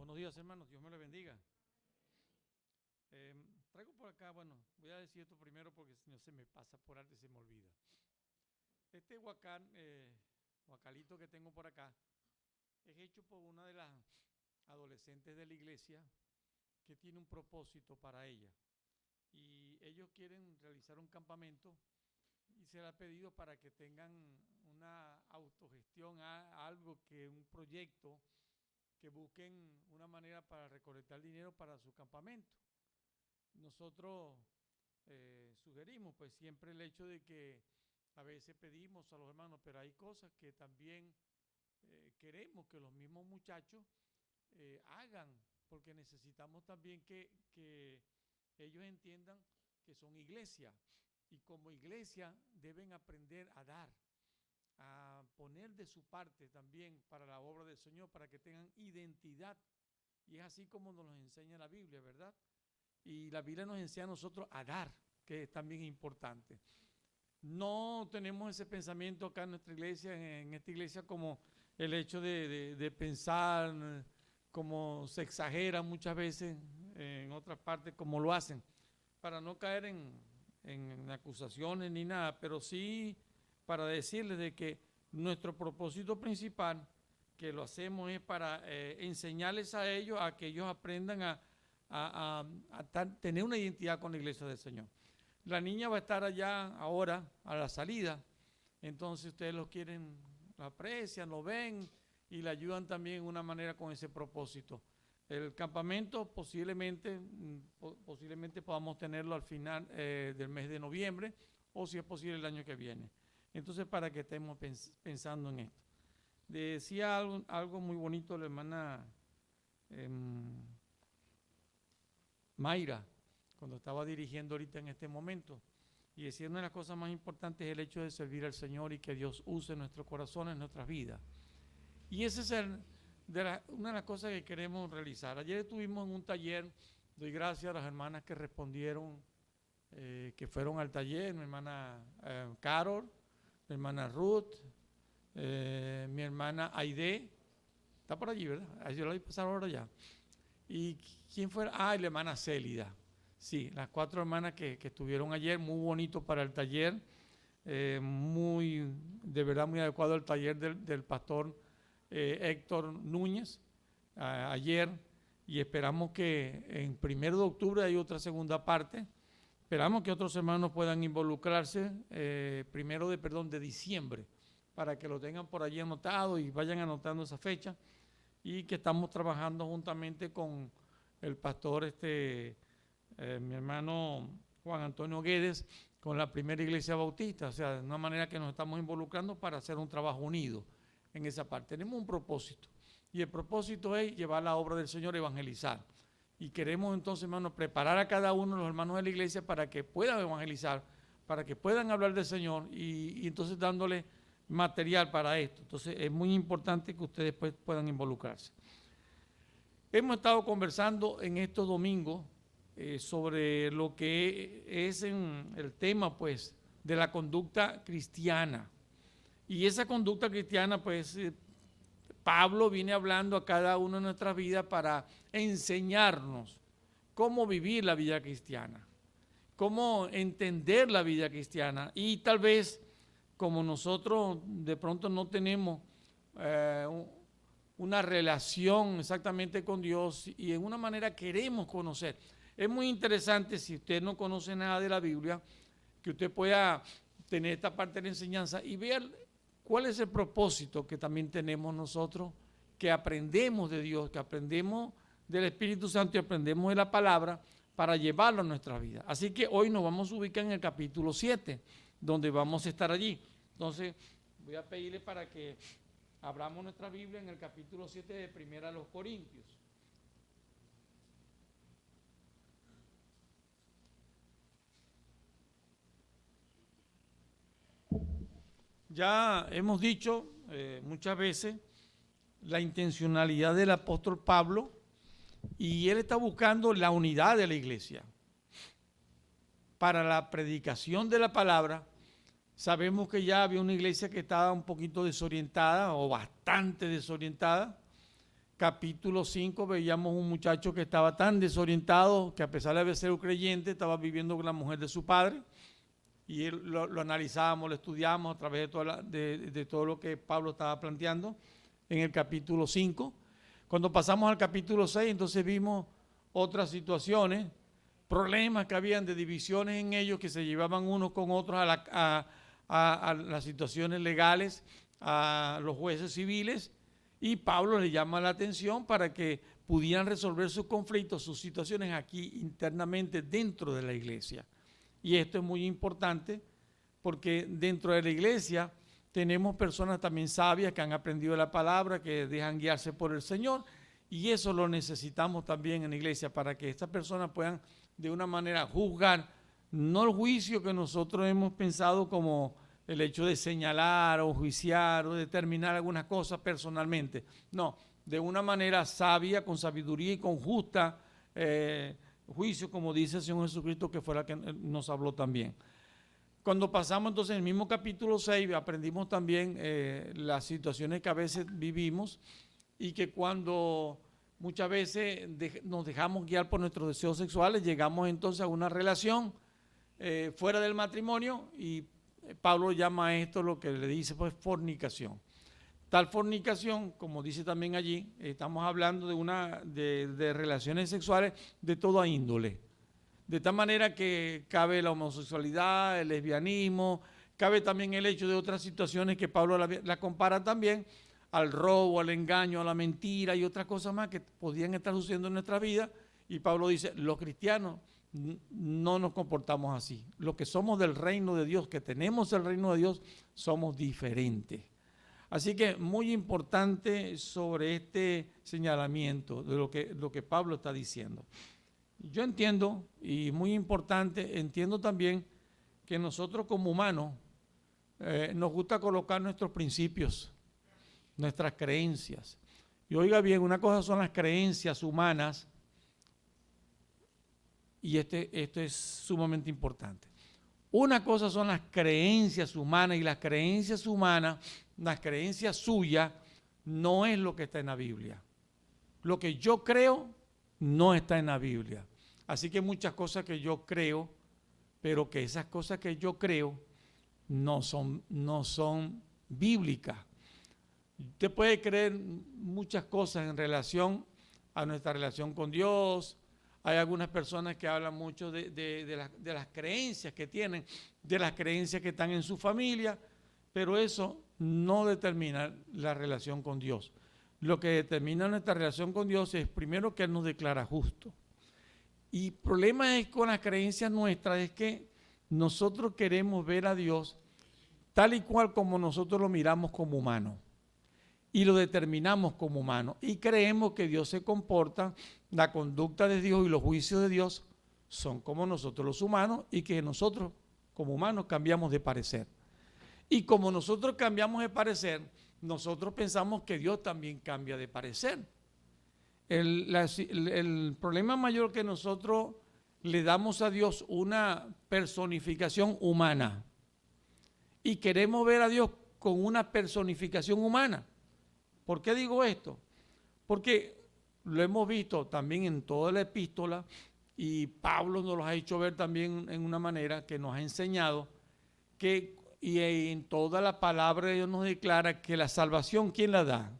Buenos días, hermanos. Dios me los bendiga. Traigo por acá, bueno, voy a decir esto primero porque si no se me pasa por alto y se me olvida. Este guacalito que tengo por acá es hecho por una de las adolescentes de la iglesia que tiene un propósito para ella. Y ellos quieren realizar un campamento y se le ha pedido para que tengan una autogestión, un proyecto, que busquen una manera para recolectar dinero para su campamento. Nosotros sugerimos pues siempre el hecho de que a veces pedimos a los hermanos, pero hay cosas que también queremos que los mismos muchachos hagan, porque necesitamos también que ellos entiendan que son iglesia y como iglesia deben aprender a dar, a poner de su parte también para la obra del Señor, para que tengan identidad. Y es así como nos enseña la Biblia, ¿verdad? Y la Biblia nos enseña a nosotros a dar, que es también importante. No tenemos ese pensamiento acá en nuestra iglesia, en esta iglesia, como el hecho de pensar, como se exagera muchas veces en otras partes, como lo hacen, para no caer en acusaciones ni nada, pero sí para decirles de que nuestro propósito principal, que lo hacemos es para enseñarles a ellos, a que ellos aprendan a tener una identidad con la iglesia del Señor. La niña va a estar allá ahora, a la salida, entonces ustedes lo quieren, lo aprecian, lo ven y le ayudan también de una manera con ese propósito. El campamento posiblemente podamos tenerlo al final del mes de noviembre o si es posible el año que viene. Entonces, para que estemos pensando en esto. Decía algo muy bonito la hermana Mayra, cuando estaba dirigiendo ahorita en este momento, y decía una de las cosas más importantes es el hecho de servir al Señor y que Dios use nuestros corazones, nuestras vidas. Y esa es una de las cosas que queremos realizar. Ayer estuvimos en un taller, doy gracias a las hermanas que respondieron, que fueron al taller, mi hermana Carol, mi hermana Ruth, mi hermana Aide, está por allí, ¿verdad? Yo la voy a pasar ahora ya. ¿Y quién fue? Ah, y la hermana Célida. Sí, las 4 hermanas que estuvieron ayer, muy bonito para el taller, de verdad muy adecuado al taller del pastor Héctor Núñez ayer, y esperamos que en 1 de octubre hay otra segunda parte. Esperamos que otros hermanos puedan involucrarse de diciembre, para que lo tengan por allí anotado y vayan anotando esa fecha, y que estamos trabajando juntamente con el pastor, mi hermano Juan Antonio Guedes, con la primera iglesia bautista, o sea, de una manera que nos estamos involucrando para hacer un trabajo unido en esa parte. Tenemos un propósito, y el propósito es llevar la obra del Señor, evangelizar. Y queremos entonces, hermanos, preparar a cada uno de los hermanos de la iglesia para que puedan evangelizar, para que puedan hablar del Señor y entonces dándole material para esto. Entonces es muy importante que ustedes pues puedan involucrarse. Hemos estado conversando en estos domingos sobre lo que es el tema pues de la conducta cristiana. Y esa conducta cristiana pues Pablo viene hablando a cada uno de nuestras vidas para enseñarnos cómo vivir la vida cristiana, cómo entender la vida cristiana. Y tal vez como nosotros de pronto no tenemos una relación exactamente con Dios y en una manera queremos conocer. Es muy interesante, si usted no conoce nada de la Biblia, que usted pueda tener esta parte de la enseñanza y ver cuál es el propósito que también tenemos nosotros, que aprendemos de Dios, que aprendemos del Espíritu Santo y aprendemos de la palabra para llevarlo a nuestra vida. Así que hoy nos vamos a ubicar en el capítulo 7, donde vamos a estar allí. Entonces, voy a pedirle para que abramos nuestra Biblia en el capítulo 7 de 1 Corintios. Ya hemos dicho muchas veces la intencionalidad del apóstol Pablo, y él está buscando la unidad de la iglesia. Para la predicación de la palabra, sabemos que ya había una iglesia que estaba un poquito desorientada o bastante desorientada, capítulo 5 veíamos un muchacho que estaba tan desorientado que a pesar de ser un creyente estaba viviendo con la mujer de su padre, y lo analizábamos, lo estudiamos a través de todo lo que Pablo estaba planteando en el capítulo 5. Cuando pasamos al capítulo 6, entonces vimos otras situaciones, problemas que habían de divisiones en ellos que se llevaban unos con otros a las situaciones legales, a los jueces civiles, y Pablo le llama la atención para que pudieran resolver sus conflictos, sus situaciones aquí internamente dentro de la iglesia. Y esto es muy importante porque dentro de la iglesia tenemos personas también sabias que han aprendido la palabra, que dejan guiarse por el Señor, y eso lo necesitamos también en la iglesia para que estas personas puedan de una manera juzgar, no el juicio que nosotros hemos pensado como el hecho de señalar o juiciar o determinar algunas cosas personalmente, no, de una manera sabia, con sabiduría y con justa juicio, como dice el Señor Jesucristo, que fue la que nos habló también. Cuando pasamos entonces en el mismo capítulo 6, aprendimos también las situaciones que a veces vivimos y que cuando muchas veces nos dejamos guiar por nuestros deseos sexuales, llegamos entonces a una relación fuera del matrimonio, y Pablo llama a esto lo que le dice pues fornicación. Tal fornicación, como dice también allí, estamos hablando de relaciones sexuales de toda índole. De tal manera que cabe la homosexualidad, el lesbianismo, cabe también el hecho de otras situaciones que Pablo la compara también al robo, al engaño, a la mentira y otras cosas más que podían estar sucediendo en nuestra vida. Y Pablo dice, los cristianos no nos comportamos así. Los que somos del reino de Dios, que tenemos el reino de Dios, somos diferentes. Así que muy importante sobre este señalamiento de lo que Pablo está diciendo. Yo entiendo, y muy importante, entiendo también que nosotros como humanos nos gusta colocar nuestros principios, nuestras creencias. Y oiga bien, una cosa son las creencias humanas, y esto es sumamente importante. Una cosa son las creencias humanas, y las creencias humanas, las creencias suyas, no es lo que está en la Biblia. Lo que yo creo no está en la Biblia. Así que muchas cosas que yo creo, pero que esas cosas que yo creo no son bíblicas. Usted puede creer muchas cosas en relación a nuestra relación con Dios. Hay algunas personas que hablan mucho de las creencias que tienen, de las creencias que están en su familia, pero eso no determina la relación con Dios. Lo que determina nuestra relación con Dios es primero que Él nos declara justo. Y el problema es con las creencias nuestras es que nosotros queremos ver a Dios tal y cual como nosotros lo miramos como humano y lo determinamos como humano, y creemos que Dios se comporta, la conducta de Dios y los juicios de Dios son como nosotros los humanos, y que nosotros como humanos cambiamos de parecer. Y como nosotros cambiamos de parecer, nosotros pensamos que Dios también cambia de parecer. El problema mayor que nosotros le damos a Dios una personificación humana, y queremos ver a Dios con una personificación humana. ¿Por qué digo esto? Porque lo hemos visto también en toda la epístola, y Pablo nos lo ha hecho ver también en una manera que nos ha enseñado que, y en toda la palabra de Dios nos declara que la salvación, ¿quién la da?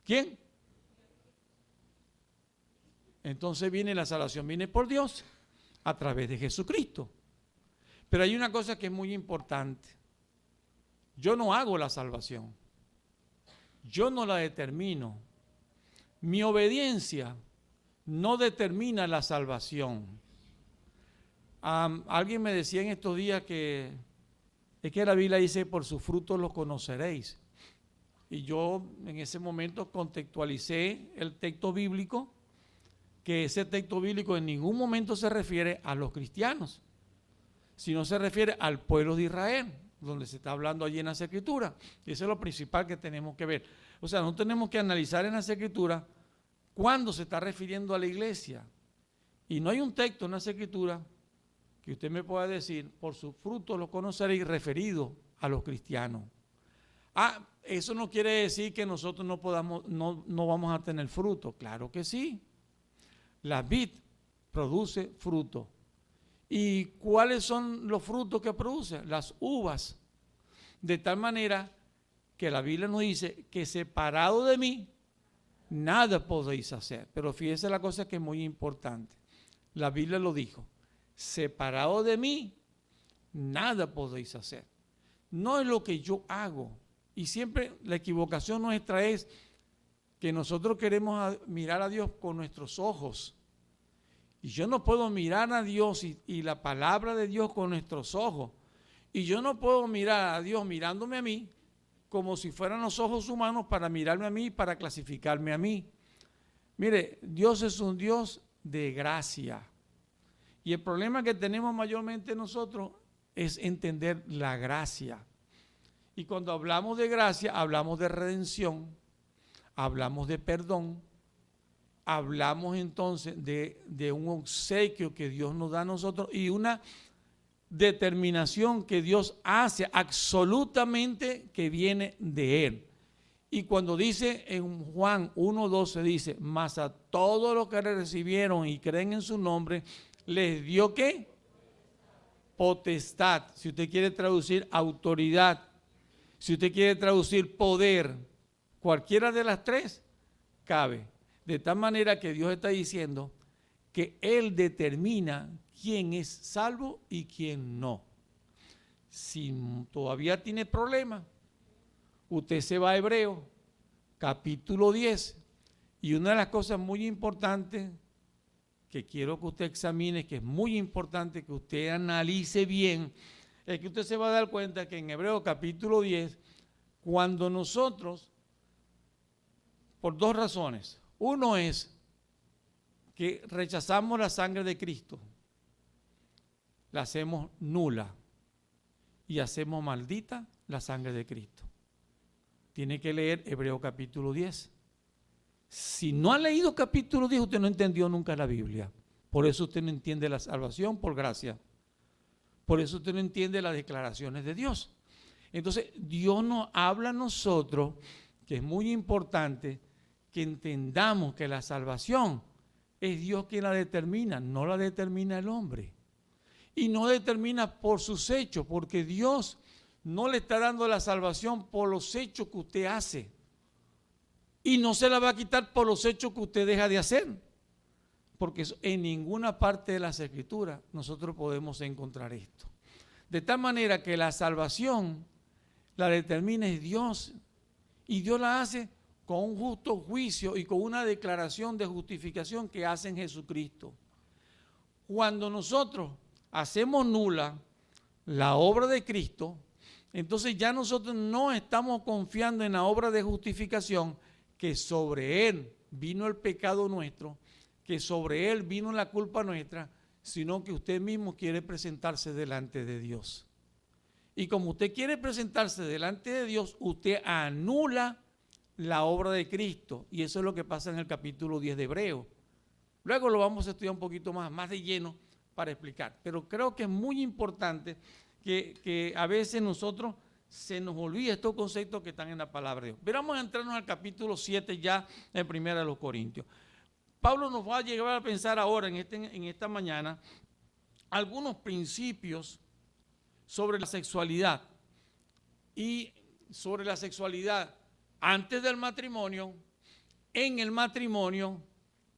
¿Quién? Entonces la salvación viene por Dios a través de Jesucristo. Pero hay una cosa que es muy importante. Yo no hago la salvación. Yo no la determino. Mi obediencia no determina la salvación. Alguien me decía en estos días que es que la Biblia dice, por sus frutos los conoceréis. Y yo en ese momento contextualicé el texto bíblico, que ese texto bíblico en ningún momento se refiere a los cristianos, sino se refiere al pueblo de Israel, donde se está hablando allí en las Escrituras. Y eso es lo principal que tenemos que ver. O sea, no tenemos que analizar en las Escrituras cuándo se está refiriendo a la iglesia. Y no hay un texto en las Escrituras que usted me pueda decir, por sus frutos lo conoceréis, referido a los cristianos. Eso no quiere decir que nosotros no vamos a tener fruto. Claro que sí. La vid produce fruto. ¿Y cuáles son los frutos que produce? Las uvas. De tal manera que la Biblia nos dice que separado de mí, nada podéis hacer. Pero fíjese la cosa que es muy importante. La Biblia lo dijo. Separado de mí, nada podéis hacer. No es lo que yo hago. Y siempre la equivocación nuestra es que nosotros queremos mirar a Dios con nuestros ojos. Y yo no puedo mirar a Dios y la palabra de Dios con nuestros ojos. Y yo no puedo mirar a Dios mirándome a mí como si fueran los ojos humanos para mirarme a mí y para clasificarme a mí. Mire, Dios es un Dios de gracia. Y el problema que tenemos mayormente nosotros es entender la gracia. Y cuando hablamos de gracia, hablamos de redención, hablamos de perdón, hablamos entonces de un obsequio que Dios nos da a nosotros y una determinación que Dios hace absolutamente que viene de Él. Y cuando dice en Juan 1:12 dice, mas a todos los que le recibieron y creen en su nombre, les dio ¿qué? Potestad. Si usted quiere traducir autoridad, si usted quiere traducir poder, cualquiera de las tres cabe. De tal manera que Dios está diciendo que Él determina quién es salvo y quién no. Si todavía tiene problemas, usted se va a Hebreos, capítulo 10, y una de las cosas muy importantes que quiero que usted examine, que es muy importante que usted analice bien, es que usted se va a dar cuenta que en Hebreos capítulo 10, cuando nosotros, por dos razones, uno es que rechazamos la sangre de Cristo, la hacemos nula y hacemos maldita la sangre de Cristo. Tiene que leer Hebreos capítulo 10. Si no ha leído capítulo 10, usted no entendió nunca la Biblia. Por eso usted no entiende la salvación por gracia. Por eso usted no entiende las declaraciones de Dios. Entonces, Dios nos habla a nosotros, que es muy importante que entendamos que la salvación es Dios quien la determina, no la determina el hombre. Y no determina por sus hechos, porque Dios no le está dando la salvación por los hechos que usted hace. Y no se la va a quitar por los hechos que usted deja de hacer. Porque en ninguna parte de las Escrituras nosotros podemos encontrar esto. De tal manera que la salvación la determina Dios. Y Dios la hace con un justo juicio y con una declaración de justificación que hace en Jesucristo. Cuando nosotros hacemos nula la obra de Cristo, entonces ya nosotros no estamos confiando en la obra de justificación, que sobre Él vino el pecado nuestro, que sobre Él vino la culpa nuestra, sino que usted mismo quiere presentarse delante de Dios. Y como usted quiere presentarse delante de Dios, usted anula la obra de Cristo. Y eso es lo que pasa en el capítulo 10 de Hebreos. Luego lo vamos a estudiar un poquito más de lleno para explicar. Pero creo que es muy importante que a veces nosotros se nos olvida estos conceptos que están en la palabra de Dios. Pero vamos a entrarnos al capítulo 7 ya en 1 Corintios. Pablo nos va a llevar a pensar ahora en esta mañana algunos principios sobre la sexualidad y sobre la sexualidad antes del matrimonio, en el matrimonio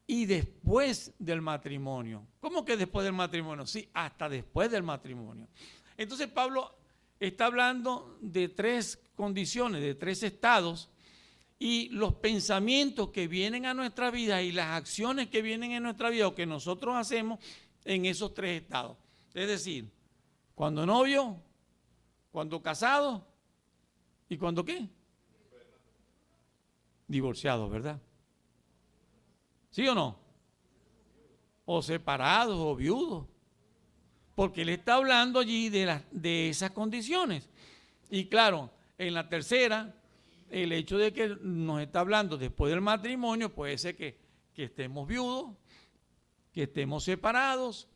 y después del matrimonio. ¿Cómo que después del matrimonio? Sí, hasta después del matrimonio. Entonces Pablo está hablando de tres condiciones, de tres estados, y los pensamientos que vienen a nuestra vida y las acciones que vienen en nuestra vida o que nosotros hacemos en esos tres estados. Es decir, cuando novio, cuando casado y cuando ¿qué? Divorciados, ¿verdad? ¿Sí o no? O separados o viudos. Porque él está hablando allí de esas condiciones. Y claro, en la tercera, el hecho de que nos está hablando después del matrimonio, puede ser que estemos viudos, que estemos separados,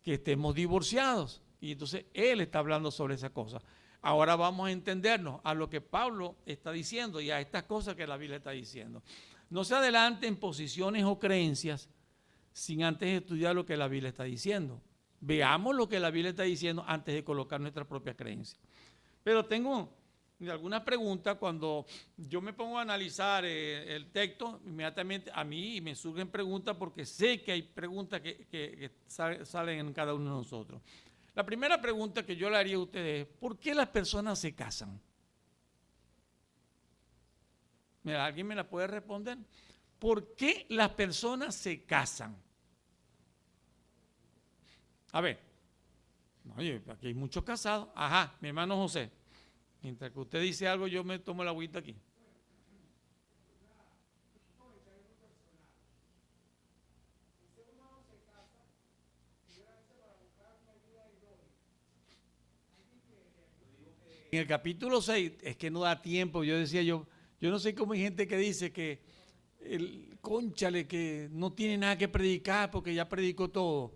que estemos divorciados. Y entonces él está hablando sobre esa cosa. ahora vamos a entendernos a lo que Pablo está diciendo y a estas cosas que la Biblia está diciendo. No se adelanten posiciones o creencias sin antes estudiar lo que la Biblia está diciendo. Veamos lo que la Biblia está diciendo antes de colocar nuestras propias creencias. Pero tengo algunas preguntas. Cuando yo me pongo a analizar el texto, inmediatamente a mí me surgen preguntas porque sé que hay preguntas que salen en cada uno de nosotros. La primera pregunta que yo le haría a ustedes es, ¿por qué las personas se casan? Mira, ¿alguien me la puede responder? ¿Por qué las personas se casan? A ver, oye, aquí hay muchos casados. Ajá, mi hermano José. Mientras que usted dice algo, yo me tomo la agüita aquí. En el capítulo 6, es que no da tiempo, yo decía yo no sé cómo hay gente que dice que cónchale, que no tiene nada que predicar porque ya predicó todo.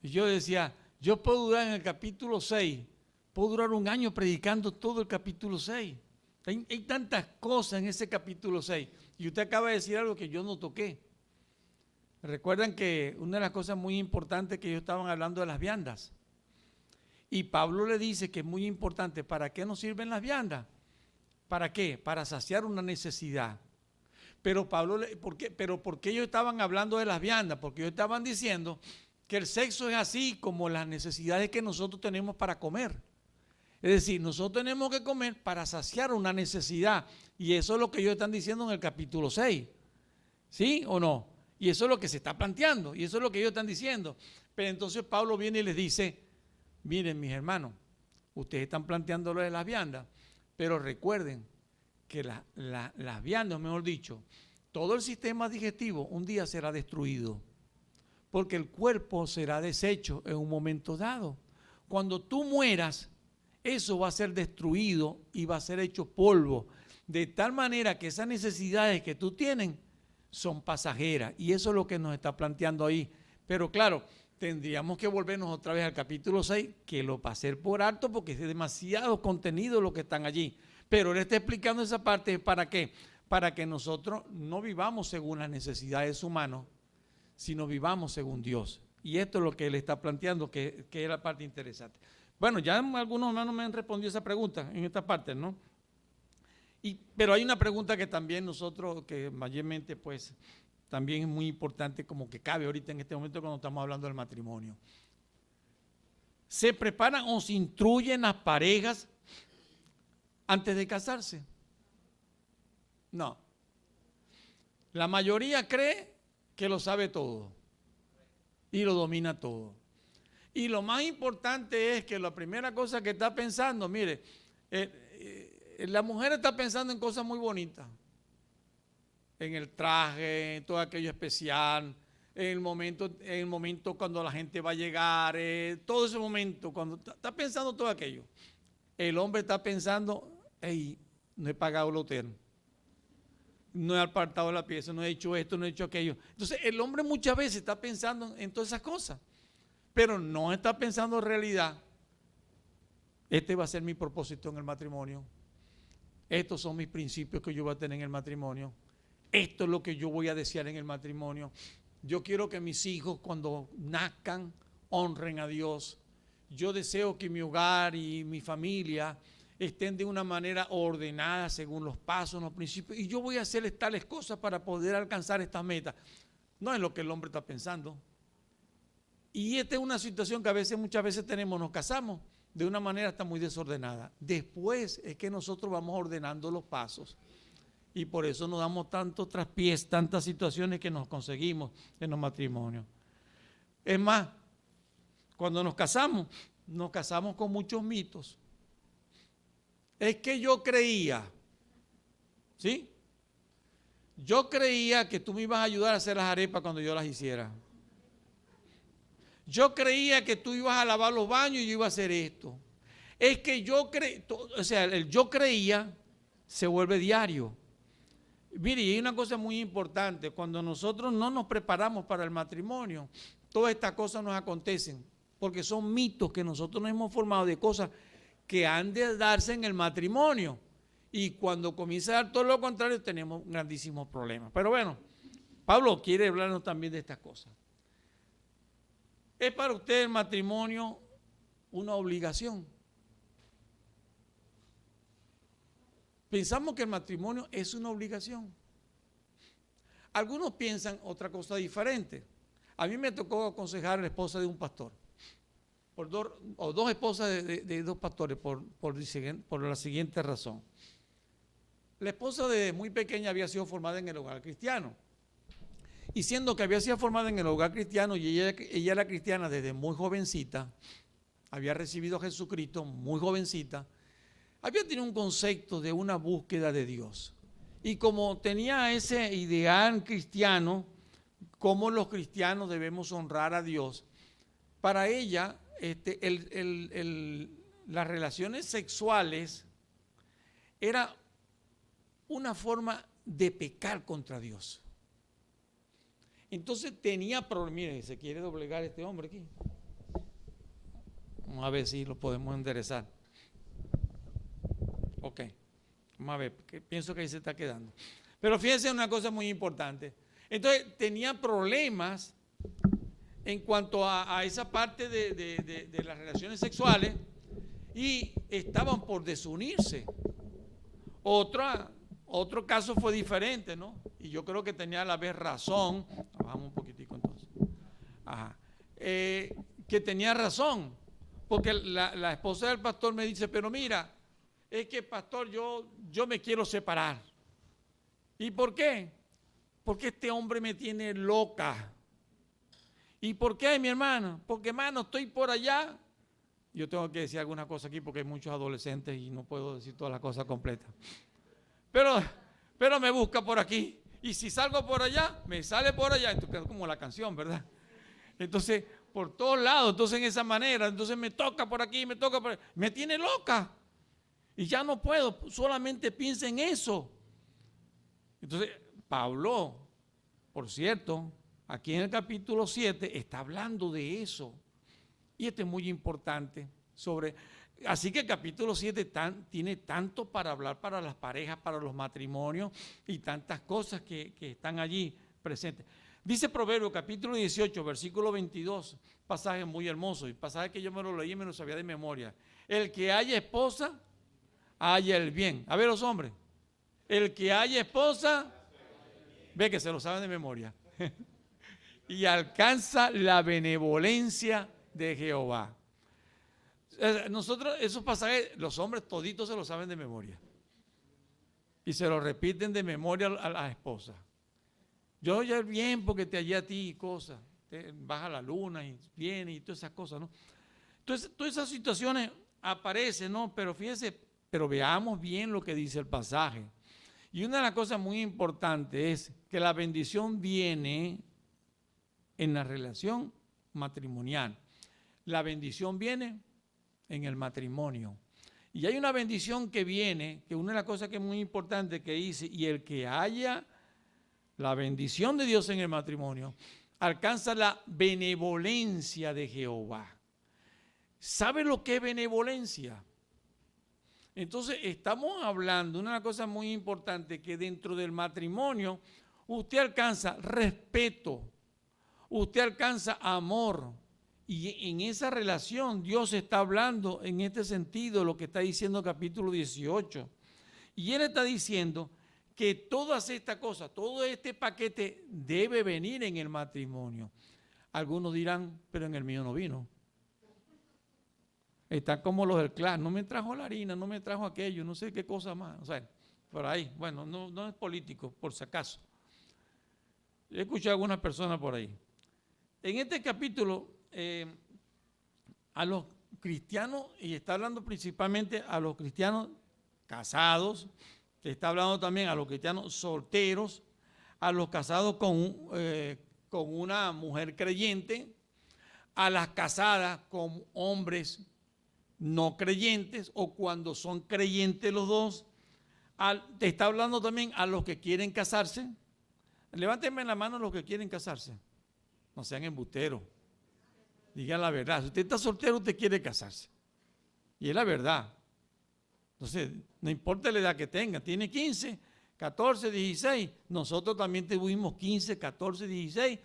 Y yo decía, yo puedo durar en el capítulo 6, puedo durar un año predicando todo el capítulo 6. Hay tantas cosas en ese capítulo 6. Y usted acaba de decir algo que yo no toqué. Recuerdan que una de las cosas muy importantes que ellos estaban hablando de las viandas. Y Pablo le dice que es muy importante. ¿Para qué nos sirven las viandas? ¿Para qué? Para saciar una necesidad. Pero Pablo, ¿por qué ellos estaban hablando de las viandas? Porque ellos estaban diciendo que el sexo es así como las necesidades que nosotros tenemos para comer. Es decir, nosotros tenemos que comer para saciar una necesidad. Y eso es lo que ellos están diciendo en el capítulo 6. ¿Sí o no? Y eso es lo que se está planteando. Y eso es lo que ellos están diciendo. Pero entonces Pablo viene y les dice, miren mis hermanos, ustedes están planteando lo de las viandas, pero recuerden que las viandas, mejor dicho, todo el sistema digestivo un día será destruido, porque el cuerpo será deshecho en un momento dado. Cuando tú mueras, eso va a ser destruido y va a ser hecho polvo, de tal manera que esas necesidades que tú tienes son pasajeras, y eso es lo que nos está planteando ahí. Pero claro, tendríamos que volvernos otra vez al capítulo 6, que lo pasé por alto porque es demasiado contenido lo que están allí. Pero él está explicando esa parte, ¿para qué? Para que nosotros no vivamos según las necesidades humanas, sino vivamos según Dios. Y esto es lo que él está planteando, que es la parte interesante. Bueno, ya algunos hermanos me han respondido esa pregunta en esta parte, ¿no? Pero hay una pregunta que también nosotros, que mayormente pues también es muy importante, como que cabe ahorita en este momento cuando estamos hablando del matrimonio. ¿Se preparan o se instruyen las parejas antes de casarse? No. La mayoría cree que lo sabe todo y lo domina todo. Y lo más importante es que la primera cosa que está pensando, mire, la mujer está pensando en cosas muy bonitas. En el traje, en todo aquello especial, en el momento cuando la gente va a llegar, todo ese momento, cuando está pensando todo aquello. El hombre está pensando, hey, no he pagado el hotel, no he apartado la pieza, no he hecho esto, no he hecho aquello. Entonces el hombre muchas veces está pensando en todas esas cosas, pero no está pensando en realidad, este va a ser mi propósito en el matrimonio, estos son mis principios que yo voy a tener en el matrimonio, esto es lo que yo voy a desear en el matrimonio. Yo quiero que mis hijos cuando nazcan honren a Dios. Yo deseo que mi hogar y mi familia estén de una manera ordenada según los pasos, los principios, y yo voy a hacerles tales cosas para poder alcanzar estas metas. No es lo que el hombre está pensando. Y esta es una situación que muchas veces tenemos, nos casamos de una manera hasta muy desordenada. Después es que nosotros vamos ordenando los pasos. Y por eso nos damos tantos traspiés, tantas situaciones que nos conseguimos en los matrimonios. Es más, cuando nos casamos con muchos mitos. Es que yo creía, ¿sí? Yo creía que tú me ibas a ayudar a hacer las arepas cuando yo las hiciera. Yo creía que tú ibas a lavar los baños y yo iba a hacer esto. Es que yo creía se vuelve diario. Mire, y hay una cosa muy importante, cuando nosotros no nos preparamos para el matrimonio, todas estas cosas nos acontecen, porque son mitos que nosotros nos hemos formado de cosas que han de darse en el matrimonio. Y cuando comienza a dar todo lo contrario, tenemos grandísimos problemas. Pero bueno, Pablo quiere hablarnos también de estas cosas. ¿Es para usted el matrimonio una obligación? Pensamos que el matrimonio es una obligación. Algunos piensan otra cosa diferente. A mí me tocó aconsejar a la esposa de un pastor, o dos esposas de dos pastores, por la siguiente razón. La esposa de muy pequeña había sido formada en el hogar cristiano. Y siendo que había sido formada en el hogar cristiano y ella era cristiana desde muy jovencita, había recibido a Jesucristo muy jovencita, había tenido un concepto de una búsqueda de Dios. Y como tenía ese ideal cristiano, cómo los cristianos debemos honrar a Dios, para ella las relaciones sexuales era una forma de pecar contra Dios. Entonces tenía problemas. Mire, se quiere doblegar este hombre aquí. Vamos a ver si lo podemos enderezar. Ok, vamos a ver, pienso que ahí se está quedando. Pero fíjense una cosa muy importante. Entonces tenía problemas en cuanto a esa parte de las relaciones sexuales y estaban por desunirse. Otro caso fue diferente, ¿no? Y yo creo que tenía a la vez razón. Bajamos un poquitico entonces. Ajá. Que tenía razón, porque la esposa del pastor me dice, pero mira, es que pastor, yo me quiero separar. ¿Y por qué? Porque este hombre me tiene loca. ¿Y por qué, mi hermano? Porque, hermano, estoy por allá. Yo tengo que decir alguna cosa aquí porque hay muchos adolescentes y no puedo decir todas las cosas completas. Pero me busca por aquí. Y si salgo por allá, me sale por allá. Entonces, como la canción, ¿verdad? Entonces, por todos lados, entonces en esa manera, entonces me toca por aquí, me toca por allá. Me tiene loca. Y ya no puedo, solamente piensa en eso. Entonces, Pablo, por cierto, aquí en el capítulo 7 está hablando de eso. Y esto es muy importante. Así que el capítulo 7 tiene tanto para hablar para las parejas, para los matrimonios y tantas cosas que están allí presentes. Dice Proverbios capítulo 18, versículo 22, pasaje muy hermoso, y pasaje que yo me lo leí y me lo sabía de memoria. El que haya esposa, haya el bien. A ver los hombres. El que haya esposa, ve que se lo saben de memoria. Y alcanza la benevolencia de Jehová. Nosotros, esos pasajes, los hombres toditos se los saben de memoria. Y se lo repiten de memoria a la esposa. Yo oye bien porque te hallé a ti y cosas. Baja la luna y viene y todas esas cosas, ¿no? Entonces, todas esas situaciones aparecen, ¿no? Pero fíjese, pero veamos bien lo que dice el pasaje. Y una de las cosas muy importantes es que la bendición viene en la relación matrimonial. La bendición viene en el matrimonio. Y hay una bendición que viene, que una de las cosas que es muy importante que dice, y el que haya la bendición de Dios en el matrimonio, alcanza la benevolencia de Jehová. ¿Sabe lo que es benevolencia? Entonces estamos hablando de una cosa muy importante, que dentro del matrimonio usted alcanza respeto, usted alcanza amor. Y en esa relación Dios está hablando en este sentido, lo que está diciendo capítulo 18. Y Él está diciendo que todas estas cosas, todo este paquete debe venir en el matrimonio. Algunos dirán, pero en el mío no vino. Están como los del clan, no me trajo la harina, no me trajo aquello, no sé qué cosa más. O sea, por ahí, bueno, no es político, por si acaso. He escuchado a algunas personas por ahí. En este capítulo, a los cristianos, y está hablando principalmente a los cristianos casados, está hablando también a los cristianos solteros, a los casados con una mujer creyente, a las casadas con hombres no creyentes o cuando son creyentes los dos. Te está hablando también a los que quieren casarse. Levántenme la mano los que quieren casarse. No sean embusteros. Digan la verdad. Si usted está soltero, usted quiere casarse. Y es la verdad. Entonces, no importa la edad que tenga, tiene 15, 14, 16. Nosotros también tuvimos 15, 14, 16.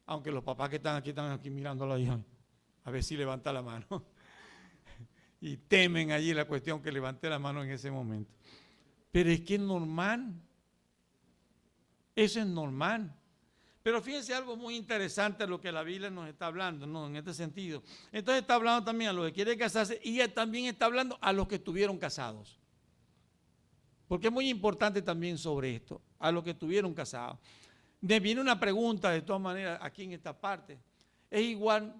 Aunque los papás que están aquí mirando a la hija, a ver si levanta la mano. Y temen allí la cuestión que levante la mano en ese momento. Pero es que es normal. Eso es normal. Pero fíjense algo muy interesante lo que la Biblia nos está hablando, ¿no? En este sentido. Entonces está hablando también a los que quieren casarse y también está hablando a los que estuvieron casados. Porque es muy importante también sobre esto, a los que estuvieron casados. Me viene una pregunta de todas maneras aquí en esta parte. Es igual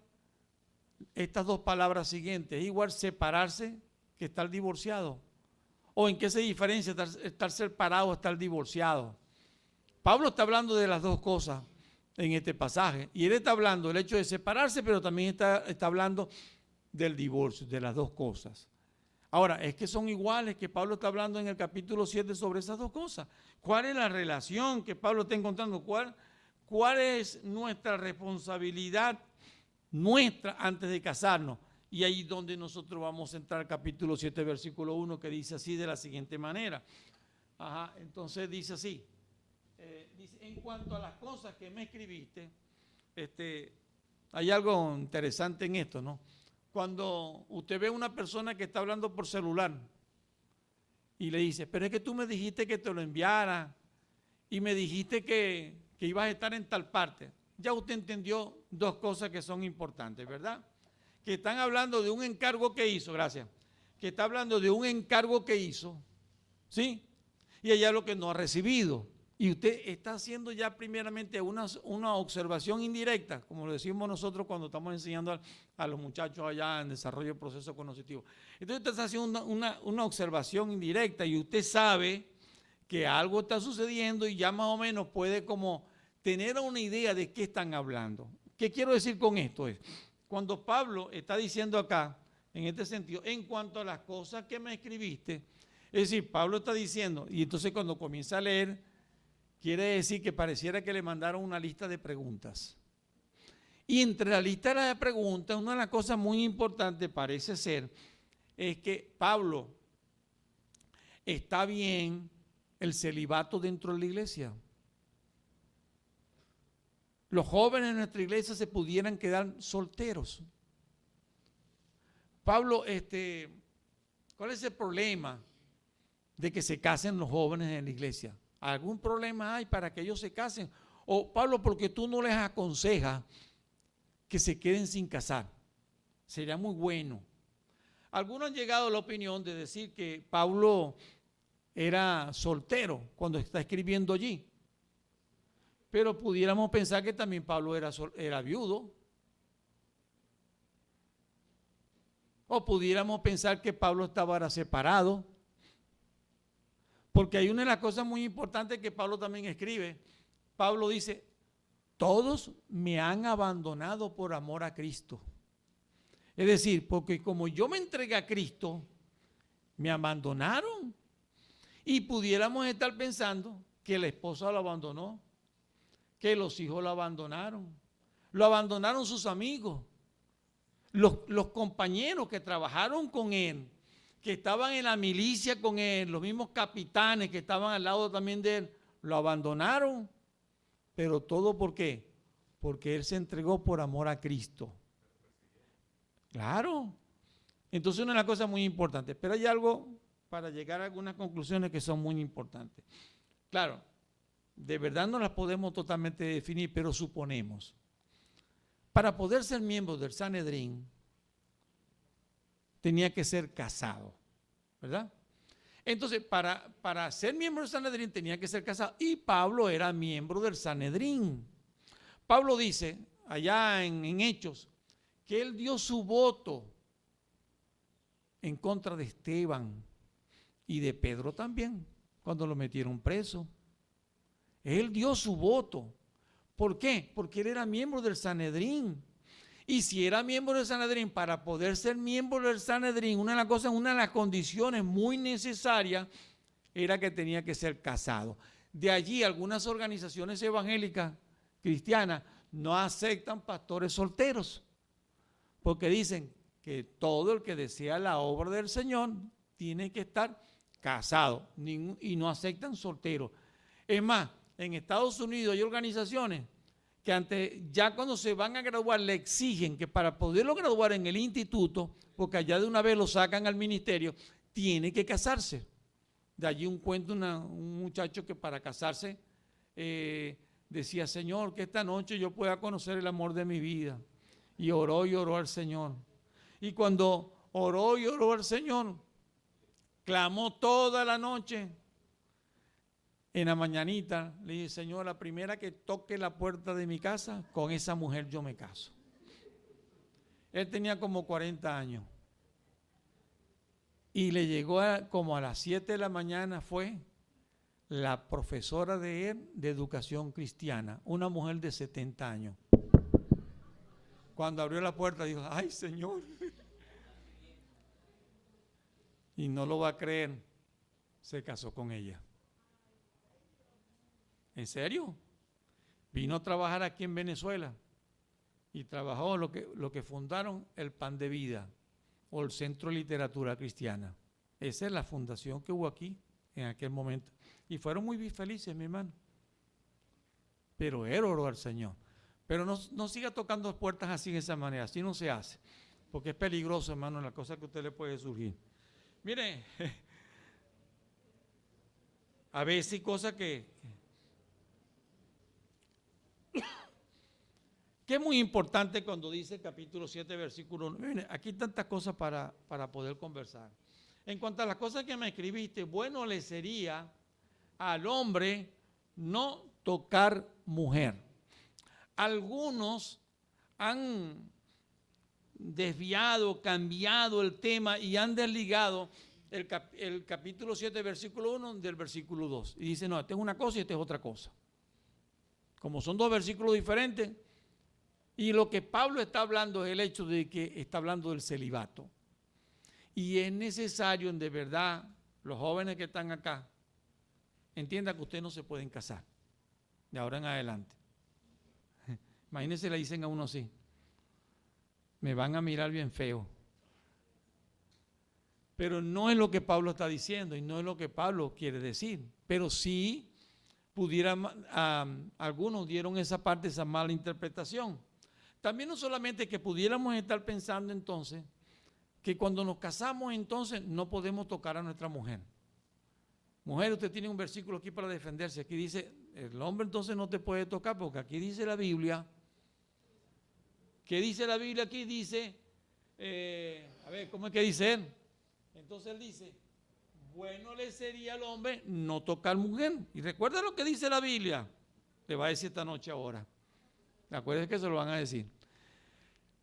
estas dos palabras siguientes, es igual separarse que estar divorciado. ¿O en qué se diferencia estar separado o estar divorciado? Pablo está hablando de las dos cosas en este pasaje. Y él está hablando del hecho de separarse, pero también está hablando del divorcio, de las dos cosas. Ahora, es que son iguales que Pablo está hablando en el capítulo 7 sobre esas dos cosas. ¿Cuál es la relación que Pablo está encontrando? ¿Cuál es nuestra responsabilidad nuestra antes de casarnos? Y ahí donde nosotros vamos a entrar al capítulo 7, versículo 1, que dice así de la siguiente manera. Entonces dice así. Dice, en cuanto a las cosas que me escribiste, hay algo interesante en esto, ¿no? Cuando usted ve a una persona que está hablando por celular y le dice, pero es que tú me dijiste que te lo enviara y me dijiste que ibas a estar en tal parte. Ya usted entendió dos cosas que son importantes, ¿verdad? Que están hablando de un encargo que hizo, gracias, que está hablando de un encargo que hizo, ¿sí? Y allá lo que no ha recibido. Y usted está haciendo ya primeramente una observación indirecta, como lo decimos nosotros cuando estamos enseñando a los muchachos allá en desarrollo del proceso cognitivo. Entonces usted está haciendo una observación indirecta y usted sabe que algo está sucediendo y ya más o menos puede como tener una idea de qué están hablando. ¿Qué quiero decir con esto? Cuando Pablo está diciendo acá, en este sentido, en cuanto a las cosas que me escribiste, es decir, Pablo está diciendo, y entonces cuando comienza a leer, quiere decir que pareciera que le mandaron una lista de preguntas. Y entre la lista de preguntas, una de las cosas muy importantes parece ser, es que Pablo, ¿está bien el celibato dentro de la iglesia? Los jóvenes de nuestra iglesia se pudieran quedar solteros. Pablo, ¿cuál es el problema de que se casen los jóvenes en la iglesia? ¿Algún problema hay para que ellos se casen? O Pablo, porque tú no les aconsejas que se queden sin casar. Sería muy bueno. Algunos han llegado a la opinión de decir que Pablo era soltero cuando está escribiendo allí. Pero pudiéramos pensar que también Pablo era viudo. O pudiéramos pensar que Pablo estaba separado. Porque hay una de las cosas muy importantes que Pablo también escribe. Pablo dice, todos me han abandonado por amor a Cristo. Es decir, porque como yo me entregué a Cristo, me abandonaron. Y pudiéramos estar pensando que la esposa lo abandonó, que los hijos lo abandonaron sus amigos, los compañeros que trabajaron con él, que estaban en la milicia con él, los mismos capitanes que estaban al lado también de él, lo abandonaron. Pero todo ¿por qué? Porque él se entregó por amor a Cristo. Claro. Entonces una de las cosas muy importantes, pero hay algo para llegar a algunas conclusiones que son muy importantes. Claro, de verdad no las podemos totalmente definir, pero suponemos. Para poder ser miembro del Sanedrín, tenía que ser casado, ¿verdad? Entonces, para ser miembro del Sanedrín tenía que ser casado. Y Pablo era miembro del Sanedrín. Pablo dice, allá en Hechos, que él dio su voto en contra de Esteban y de Pedro también, cuando lo metieron preso. Él dio su voto. ¿Por qué? Porque él era miembro del Sanedrín. Y si era miembro del Sanedrín, para poder ser miembro del Sanedrín, una de las condiciones muy necesarias era que tenía que ser casado. De allí algunas organizaciones evangélicas cristianas no aceptan pastores solteros, porque dicen que todo el que desea la obra del Señor tiene que estar casado y no aceptan solteros. Es más, en Estados Unidos hay organizaciones que ya cuando se van a graduar le exigen que para poderlo graduar en el instituto, porque allá de una vez lo sacan al ministerio, tiene que casarse. De allí un cuento, un muchacho que para casarse decía, Señor, que esta noche yo pueda conocer el amor de mi vida. Y oró al Señor. Y cuando oró al Señor, clamó toda la noche. En la mañanita le dije, Señor, la primera que toque la puerta de mi casa, con esa mujer yo me caso. Él tenía como 40 años. Y le llegó como a las 7 de la mañana, fue la profesora de él de educación cristiana, una mujer de 70 años. Cuando abrió la puerta dijo, ay Señor. Y no lo va a creer, se casó con ella. ¿En serio? Vino a trabajar aquí en Venezuela y trabajó lo que fundaron el Pan de Vida o el Centro de Literatura Cristiana. Esa es la fundación que hubo aquí en aquel momento. Y fueron muy felices, mi hermano. Pero él oró al Señor. Pero no siga tocando puertas así de esa manera, así no se hace. Porque es peligroso, hermano, la cosa que a usted le puede surgir. Mire, a veces hay cosas que es muy importante cuando dice el capítulo 7, versículo 1. Mire, aquí hay tantas cosas para poder conversar. En cuanto a las cosas que me escribiste, bueno le sería al hombre no tocar mujer. Algunos han desviado, cambiado el tema y han desligado el capítulo 7, versículo 1 del versículo 2. Y dicen, no, esta es una cosa y esta es otra cosa. Como son dos versículos diferentes, y lo que Pablo está hablando es el hecho de que está hablando del celibato. Y es necesario, de verdad, los jóvenes que están acá, entiendan que ustedes no se pueden casar de ahora en adelante. Imagínense, le dicen a uno así, me van a mirar bien feo. Pero no es lo que Pablo está diciendo y no es lo que Pablo quiere decir. Pero sí algunos dieron esa parte, esa mala interpretación. También no solamente que pudiéramos estar pensando entonces que cuando nos casamos entonces no podemos tocar a nuestra mujer. Mujer, usted tiene un versículo aquí para defenderse. Aquí dice, el hombre entonces no te puede tocar porque aquí dice la Biblia. ¿Qué dice la Biblia aquí? Dice, a ver, ¿cómo es que dice él? Entonces él dice, bueno le sería al hombre no tocar mujer. Y recuerda lo que dice la Biblia. Le va a decir esta noche ahora. Acuérdense que se lo van a decir.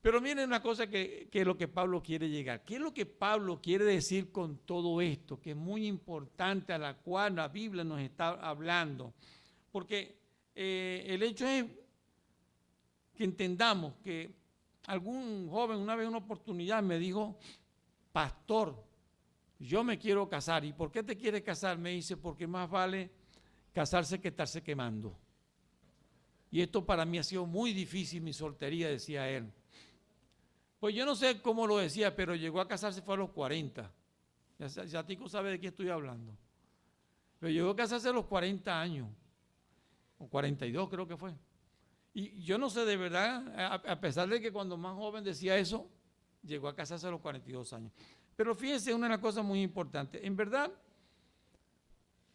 Pero miren una cosa que es lo que Pablo quiere llegar. ¿Qué es lo que Pablo quiere decir con todo esto? Que es muy importante, a la cual la Biblia nos está hablando. Porque el hecho es que entendamos que algún joven una vez, una oportunidad, me dijo, pastor, yo me quiero casar. ¿Y por qué te quieres casar? Me dice, porque más vale casarse que estarse quemando. Y esto para mí ha sido muy difícil, mi soltería, decía él. Pues yo no sé cómo lo decía, pero llegó a casarse fue a los 40. Ya Tico sabe de qué estoy hablando. Pero llegó a casarse a los 40 años, o 42 creo que fue. Y yo no sé de verdad, a pesar de que cuando más joven decía eso, llegó a casarse a los 42 años. Pero fíjense una de las cosas muy importantes. En verdad,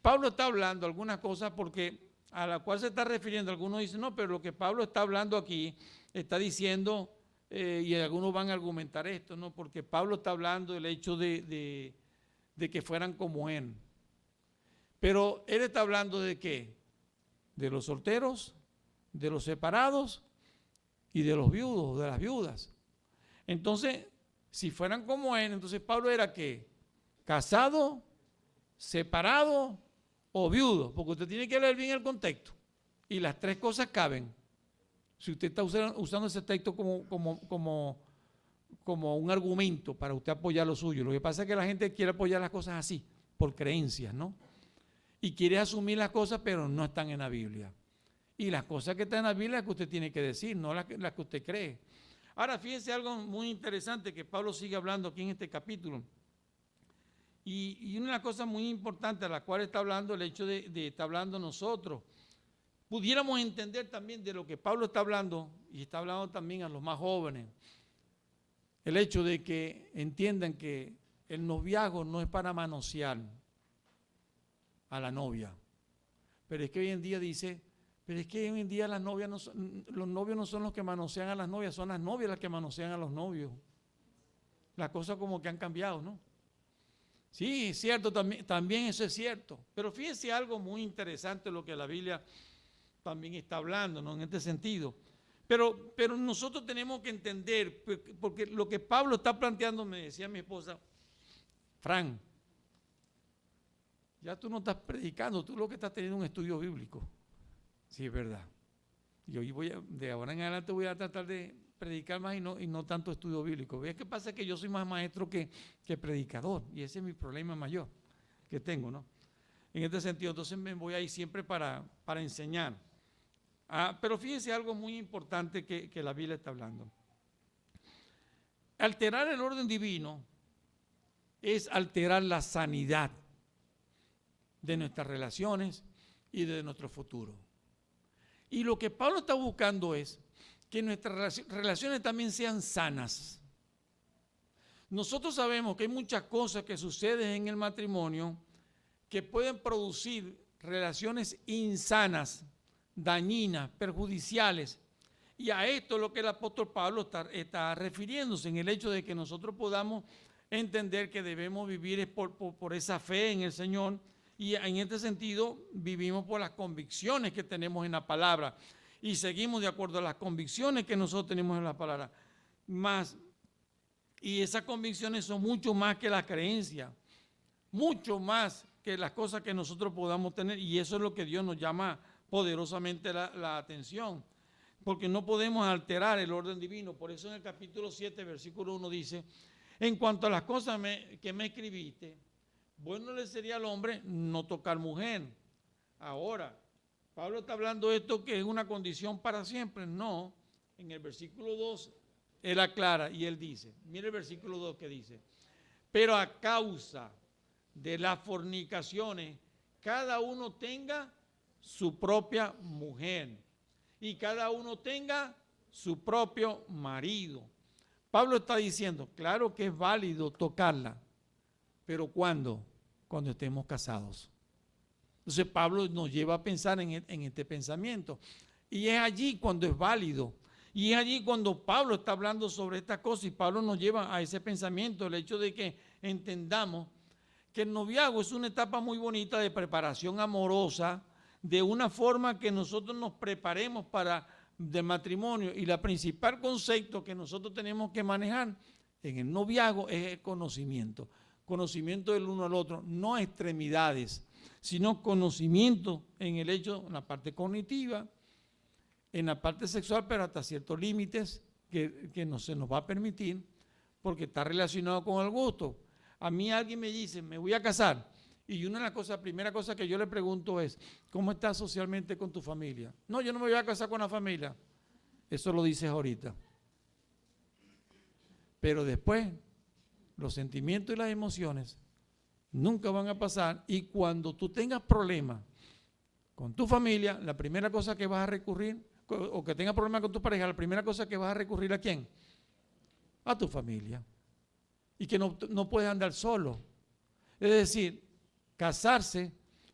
Pablo está hablando algunas cosas porque a la cual se está refiriendo. Algunos dicen, no, pero lo que Pablo está hablando aquí, está diciendo, y algunos van a argumentar esto, ¿no? Porque Pablo está hablando del hecho de que fueran como él. Pero él está hablando de ¿qué? De los solteros, de los separados y de los viudos, de las viudas. Entonces, si fueran como él, entonces Pablo era ¿qué? Casado, separado o viudo, porque usted tiene que leer bien el contexto. Y las tres cosas caben. Si usted está usando ese texto como un argumento para usted apoyar lo suyo. Lo que pasa es que la gente quiere apoyar las cosas así, por creencias, ¿no? Y quiere asumir las cosas, pero no están en la Biblia. Y las cosas que están en la Biblia es las que usted tiene que decir, no las que usted cree. Ahora, fíjense algo muy interesante que Pablo sigue hablando aquí en este capítulo. Y una cosa muy importante a la cual está hablando, el hecho de estar hablando nosotros. Pudiéramos entender también de lo que Pablo está hablando, y está hablando también a los más jóvenes, el hecho de que entiendan que el noviazgo no es para manosear a la novia. Pero es que hoy en día dice, pero es que hoy en día las novias no son, los novios no son los que manosean a las novias, son las novias las que manosean a los novios. Las cosas como que han cambiado, ¿no? Sí, es cierto, también eso es cierto. Pero fíjense algo muy interesante lo que la Biblia también está hablando, ¿no? En este sentido. Pero nosotros tenemos que entender, porque lo que Pablo está planteando, me decía mi esposa, Fran, ya tú no estás predicando, tú lo que estás teniendo un estudio bíblico. Sí, es verdad. Y hoy de ahora en adelante voy a tratar de predicar más y no tanto estudio bíblico. ¿Ves qué pasa? Que yo soy más maestro que predicador, y ese es mi problema mayor que tengo, ¿no? En este sentido, entonces me voy a ir siempre para enseñar. Pero fíjense algo muy importante que la Biblia está hablando. Alterar el orden divino es alterar la sanidad de nuestras relaciones y de nuestro futuro. Y lo que Pablo está buscando es que nuestras relaciones también sean sanas. Nosotros sabemos que hay muchas cosas que suceden en el matrimonio que pueden producir relaciones insanas, dañinas, perjudiciales. Y a esto es lo que el apóstol Pablo está refiriéndose, en el hecho de que nosotros podamos entender que debemos vivir por esa fe en el Señor, y en este sentido vivimos por las convicciones que tenemos en la palabra y seguimos de acuerdo a las convicciones que nosotros tenemos en la palabra. Y esas convicciones son mucho más que la creencia, mucho más que las cosas que nosotros podamos tener, y eso es lo que Dios nos llama poderosamente la atención, porque no podemos alterar el orden divino. Por eso en el capítulo 7, versículo 1 dice, en cuanto a las cosas que me escribiste, bueno le sería al hombre no tocar mujer. Ahora, Pablo está hablando de esto que es una condición para siempre. No, en el versículo 2 él aclara y él dice, mire el versículo 2 que dice, pero a causa de las fornicaciones, cada uno tenga su propia mujer y cada uno tenga su propio marido. Pablo está diciendo, claro que es válido tocarla, pero ¿cuándo? Cuando estemos casados. Entonces Pablo nos lleva a pensar en este pensamiento. Y es allí cuando es válido. Y es allí cuando Pablo está hablando sobre esta cosa y Pablo nos lleva a ese pensamiento, el hecho de que entendamos que el noviazgo es una etapa muy bonita de preparación amorosa, de una forma que nosotros nos preparemos para el matrimonio. Y el principal concepto que nosotros tenemos que manejar en el noviazgo es el conocimiento. Conocimiento del uno al otro, no extremidades, sino conocimiento en el hecho, en la parte cognitiva, en la parte sexual, pero hasta ciertos límites que no se nos va a permitir, porque está relacionado con el gusto. A mí alguien me dice, me voy a casar, y una de las cosas, primera cosa que yo le pregunto es, ¿cómo estás socialmente con tu familia? No, yo no me voy a casar con la familia. Eso lo dices ahorita. Pero después, los sentimientos y las emociones nunca van a pasar, y cuando tú tengas problemas con tu familia, la primera cosa que vas a recurrir, o que tengas problemas con tu pareja, la primera cosa que vas a recurrir ¿a quién? A tu familia. Y que no puedes andar solo. Es decir, casarse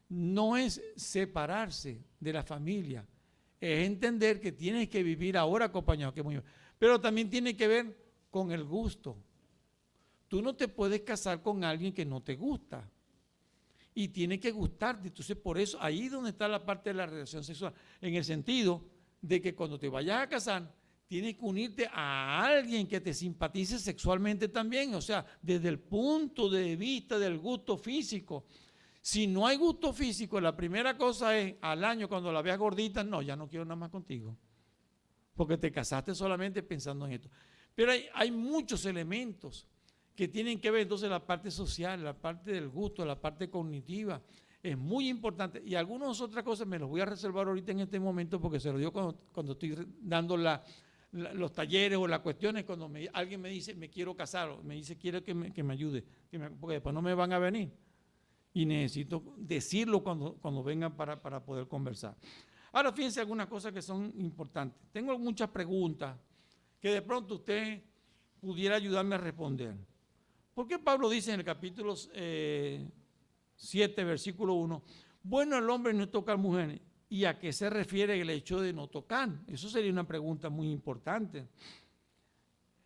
no es separarse de la familia, es entender que tienes que vivir ahora acompañado, que es muy bien, pero también tiene que ver con el gusto. Tú no te puedes casar con alguien que no te gusta. Y tiene que gustarte. Entonces, por eso, ahí es donde está la parte de la relación sexual. En el sentido de que cuando te vayas a casar, tienes que unirte a alguien que te simpatice sexualmente también. O sea, desde el punto de vista del gusto físico. Si no hay gusto físico, la primera cosa es, al año cuando la veas gordita, no, ya no quiero nada más contigo. Porque te casaste solamente pensando en esto. Pero hay muchos elementos que tienen que ver entonces la parte social, la parte del gusto, la parte cognitiva, es muy importante. Y algunas otras cosas me las voy a reservar ahorita en este momento porque se lo digo cuando estoy dando la los talleres o las cuestiones, cuando alguien me dice, me quiero casar, o me dice, quiero que me ayude, porque después no me van a venir. Y necesito decirlo cuando vengan para poder conversar. Ahora, fíjense algunas cosas que son importantes. Tengo muchas preguntas que de pronto usted pudiera ayudarme a responder. ¿Por qué Pablo dice en el capítulo 7, versículo 1, bueno, el hombre no toca a mujeres? ¿Y a qué se refiere el hecho de no tocar? Eso sería una pregunta muy importante.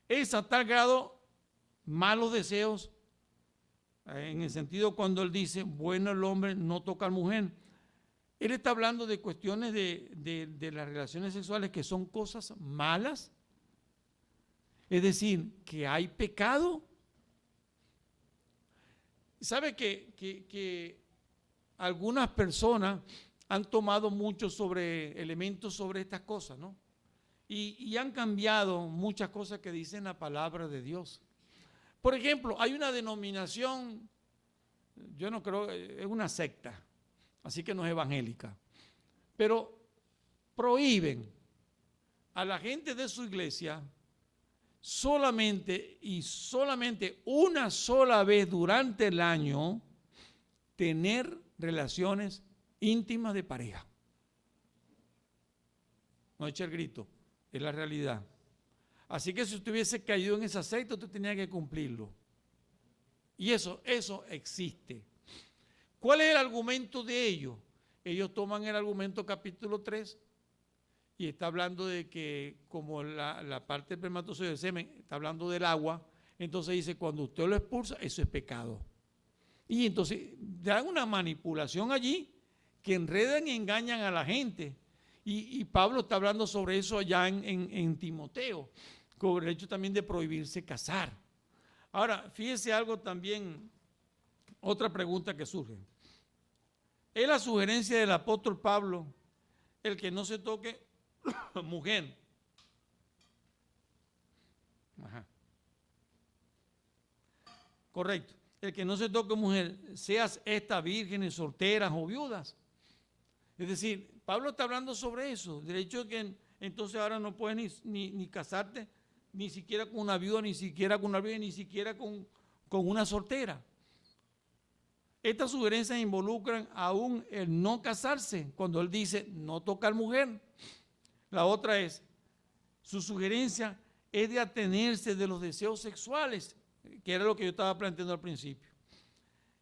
¿Es a tal grado malos deseos? En el sentido cuando él dice, bueno, el hombre no toca a mujer. Él está hablando de cuestiones de las relaciones sexuales que son cosas malas. Es decir, que hay pecado. ¿Sabe que algunas personas han tomado muchos elementos sobre estas cosas, ¿no? Y han cambiado muchas cosas que dicen la palabra de Dios. Por ejemplo, hay una denominación, yo no creo, es una secta, así que no es evangélica, pero prohíben a la gente de su iglesia solamente una sola vez durante el año tener relaciones íntimas de pareja. No eche el grito, es la realidad. Así que si usted hubiese caído en ese aceite, usted tenía que cumplirlo. Y eso existe. ¿Cuál es el argumento de ellos? Ellos toman el argumento capítulo 3 y está hablando de que como la parte del espermatozoide del semen está hablando del agua, entonces dice, cuando usted lo expulsa, eso es pecado. Y entonces dan una manipulación allí que enredan y engañan a la gente. Y Pablo está hablando sobre eso allá en Timoteo, con el hecho también de prohibirse casar. Ahora, fíjese algo también, otra pregunta que surge. ¿Es la sugerencia del apóstol Pablo el que no se toque mujer? Ajá. Correcto. El que no se toque mujer, seas estas vírgenes, solteras o viudas. Es decir, Pablo está hablando sobre eso, del hecho de que entonces ahora no puedes ni casarte, ni siquiera con una viuda, ni siquiera con una virgen, ni siquiera con una soltera. Estas sugerencias involucran aún el no casarse, cuando él dice no tocar mujer. La otra es, su sugerencia es de atenerse de los deseos sexuales, que era lo que yo estaba planteando al principio.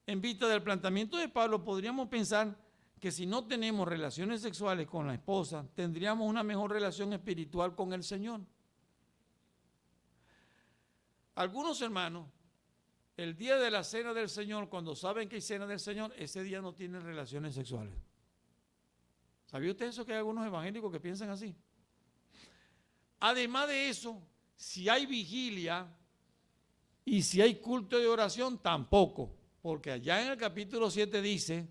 En vista del planteamiento de Pablo, podríamos pensar que si no tenemos relaciones sexuales con la esposa, tendríamos una mejor relación espiritual con el Señor. Algunos hermanos, el día de la cena del Señor, cuando saben que hay cena del Señor, ese día no tienen relaciones sexuales. ¿Sabía usted eso, que hay algunos evangélicos que piensan así? Además de eso, si hay vigilia y si hay culto de oración, tampoco, porque allá en el capítulo 7 dice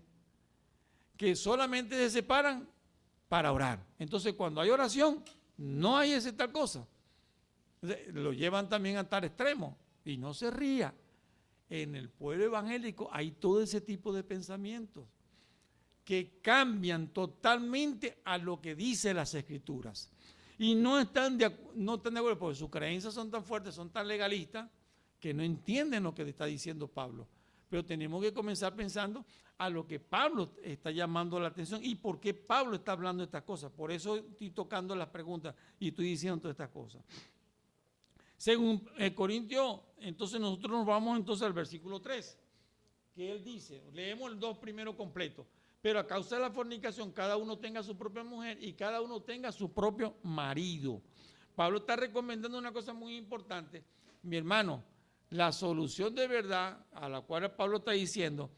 que solamente se separan para orar. Entonces, cuando hay oración, no hay esa tal cosa. Lo llevan también a tal extremo. Y no se ría. En el pueblo evangélico hay todo ese tipo de pensamientos que cambian totalmente a lo que dicen las Escrituras. Y no están de acuerdo, porque sus creencias son tan fuertes, son tan legalistas, que no entienden lo que le está diciendo Pablo. Pero tenemos que comenzar pensando a lo que Pablo está llamando la atención y por qué Pablo está hablando de estas cosas. Por eso estoy tocando las preguntas y estoy diciendo todas estas cosas. Según Corintios, entonces nosotros nos vamos entonces al versículo 3, que él dice, leemos el 2 primero completo, pero a causa de la fornicación cada uno tenga su propia mujer y cada uno tenga su propio marido. Pablo está recomendando una cosa muy importante. Mi hermano, la solución de verdad a la cual Pablo está diciendo,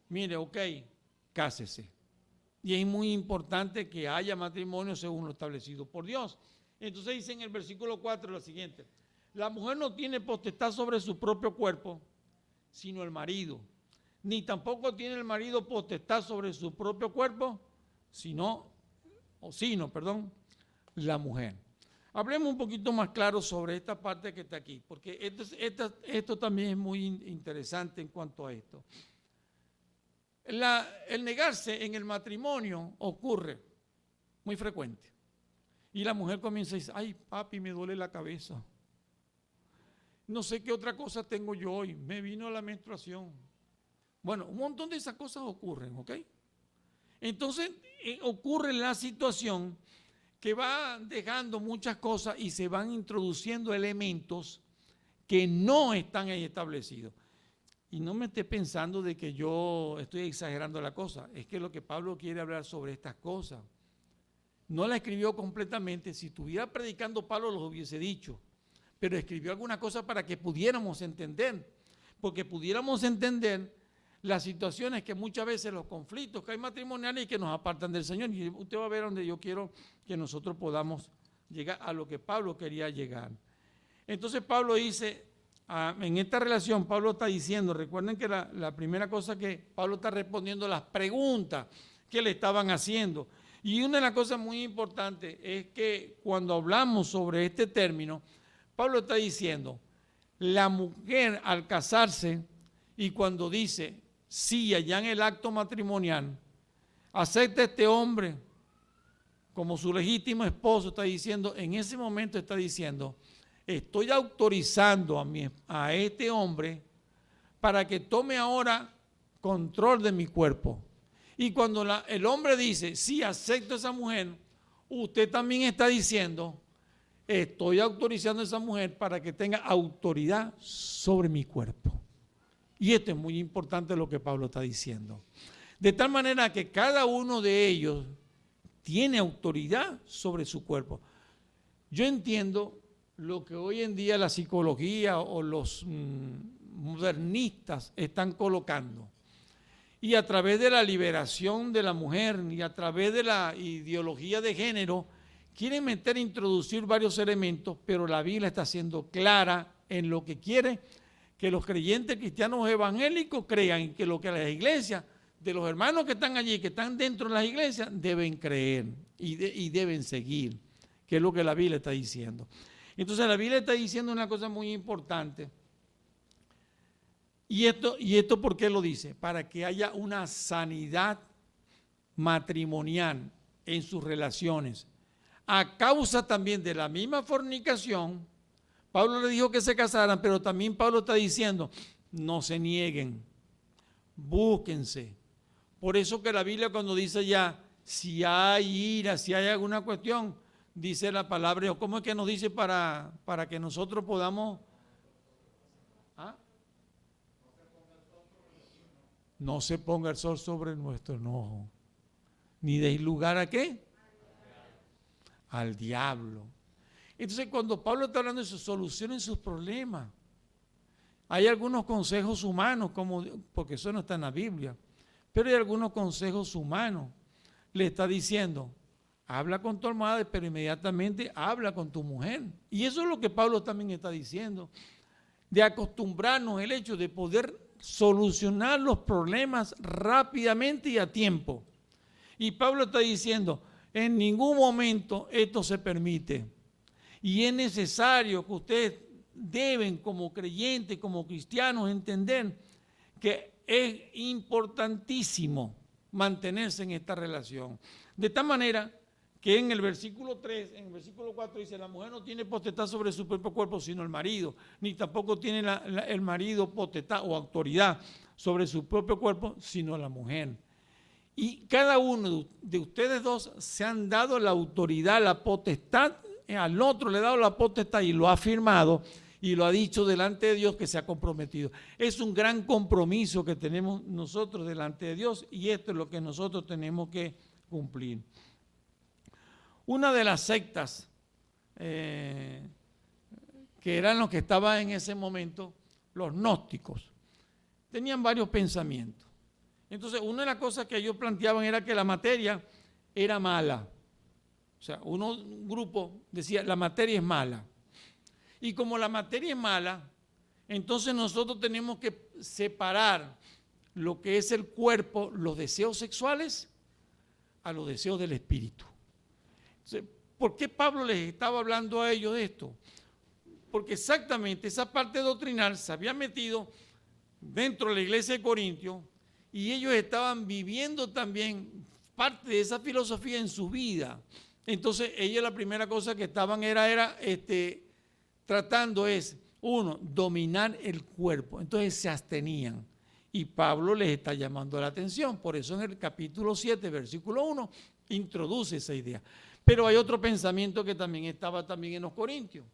mire, ok, cásese. Y es muy importante que haya matrimonio según lo establecido por Dios. Entonces dice en el versículo 4 lo siguiente, la mujer no tiene potestad sobre su propio cuerpo, sino el marido. Ni tampoco tiene el marido potestad sobre su propio cuerpo, sino la mujer. Hablemos un poquito más claro sobre esta parte que está aquí, porque esto también es muy interesante en cuanto a esto. El negarse en el matrimonio ocurre muy frecuente. Y la mujer comienza a decir, ay papi, me duele la cabeza. No sé qué otra cosa tengo yo hoy, me vino la menstruación. Bueno, un montón de esas cosas ocurren, ¿ok? Entonces ocurre la situación que va dejando muchas cosas y se van introduciendo elementos que no están ahí establecidos. Y no me esté pensando de que yo estoy exagerando la cosa, es que lo que Pablo quiere hablar sobre estas cosas. No la escribió completamente, si estuviera predicando Pablo los hubiese dicho, pero escribió alguna cosa para que pudiéramos entender, porque pudiéramos entender las situaciones que muchas veces, los conflictos que hay matrimoniales y que nos apartan del Señor. Y usted va a ver donde yo quiero que nosotros podamos llegar a lo que Pablo quería llegar. Entonces Pablo dice, en esta relación Pablo está diciendo, recuerden que la primera cosa que Pablo está respondiendo a las preguntas que le estaban haciendo. Y una de las cosas muy importantes es que cuando hablamos sobre este término, Pablo está diciendo, la mujer al casarse y cuando dice, sí, allá en el acto matrimonial, acepta a este hombre como su legítimo esposo, está diciendo, en ese momento está diciendo, estoy autorizando a este hombre para que tome ahora control de mi cuerpo. Y cuando el hombre dice, sí, acepto a esa mujer, usted también está diciendo, estoy autorizando a esa mujer para que tenga autoridad sobre mi cuerpo. Y esto es muy importante lo que Pablo está diciendo. De tal manera que cada uno de ellos tiene autoridad sobre su cuerpo. Yo entiendo lo que hoy en día la psicología o los modernistas están colocando. Y a través de la liberación de la mujer y a través de la ideología de género, quieren introducir varios elementos, pero la Biblia está siendo clara en lo que quiere que los creyentes cristianos evangélicos crean y que lo que las iglesias, de los hermanos que están allí, que están dentro de las iglesias, deben creer y deben seguir, que es lo que la Biblia está diciendo. Entonces la Biblia está diciendo una cosa muy importante. ¿Y esto por qué lo dice? Para que haya una sanidad matrimonial en sus relaciones. A causa también de la misma fornicación, Pablo le dijo que se casaran, pero también Pablo está diciendo, no se nieguen, búsquense. Por eso que la Biblia cuando dice ya, si hay ira, si hay alguna cuestión, dice la palabra, ¿cómo es que nos dice para que nosotros podamos? ¿Ah? No se ponga el sol sobre nuestro enojo, ni deis lugar ¿a qué? Al diablo. Entonces cuando Pablo está hablando de eso, solucionen sus problemas. Hay algunos consejos humanos, porque eso no está en la Biblia, pero hay algunos consejos humanos. Le está diciendo, habla con tu almohada, pero inmediatamente habla con tu mujer. Y eso es lo que Pablo también está diciendo, de acostumbrarnos el hecho de poder solucionar los problemas rápidamente y a tiempo. Y Pablo está diciendo, en ningún momento esto se permite. Y es necesario que ustedes deben, como creyentes, como cristianos, entender que es importantísimo mantenerse en esta relación. De tal manera que en el versículo 3, en el versículo 4 dice, la mujer no tiene potestad sobre su propio cuerpo sino el marido, ni tampoco tiene el marido potestad o autoridad sobre su propio cuerpo sino la mujer. Y cada uno de ustedes dos se han dado la autoridad, la potestad, al otro le ha dado la potestad y lo ha firmado y lo ha dicho delante de Dios que se ha comprometido. Es un gran compromiso que tenemos nosotros delante de Dios y esto es lo que nosotros tenemos que cumplir. Una de las sectas que eran los que estaban en ese momento, los gnósticos, tenían varios pensamientos. Entonces, una de las cosas que ellos planteaban era que la materia era mala. O sea, un grupo decía, la materia es mala. Y como la materia es mala, entonces nosotros tenemos que separar lo que es el cuerpo, los deseos sexuales, a los deseos del espíritu. Entonces, ¿por qué Pablo les estaba hablando a ellos de esto? Porque exactamente esa parte doctrinal se había metido dentro de la iglesia de Corintios y ellos estaban viviendo también parte de esa filosofía en su vida. Entonces, ellos la primera cosa que estaban era tratando es, uno, dominar el cuerpo. Entonces se abstenían. Y Pablo les está llamando la atención. Por eso en el capítulo 7, versículo 1, introduce esa idea. Pero hay otro pensamiento que también estaba también en los Corintios.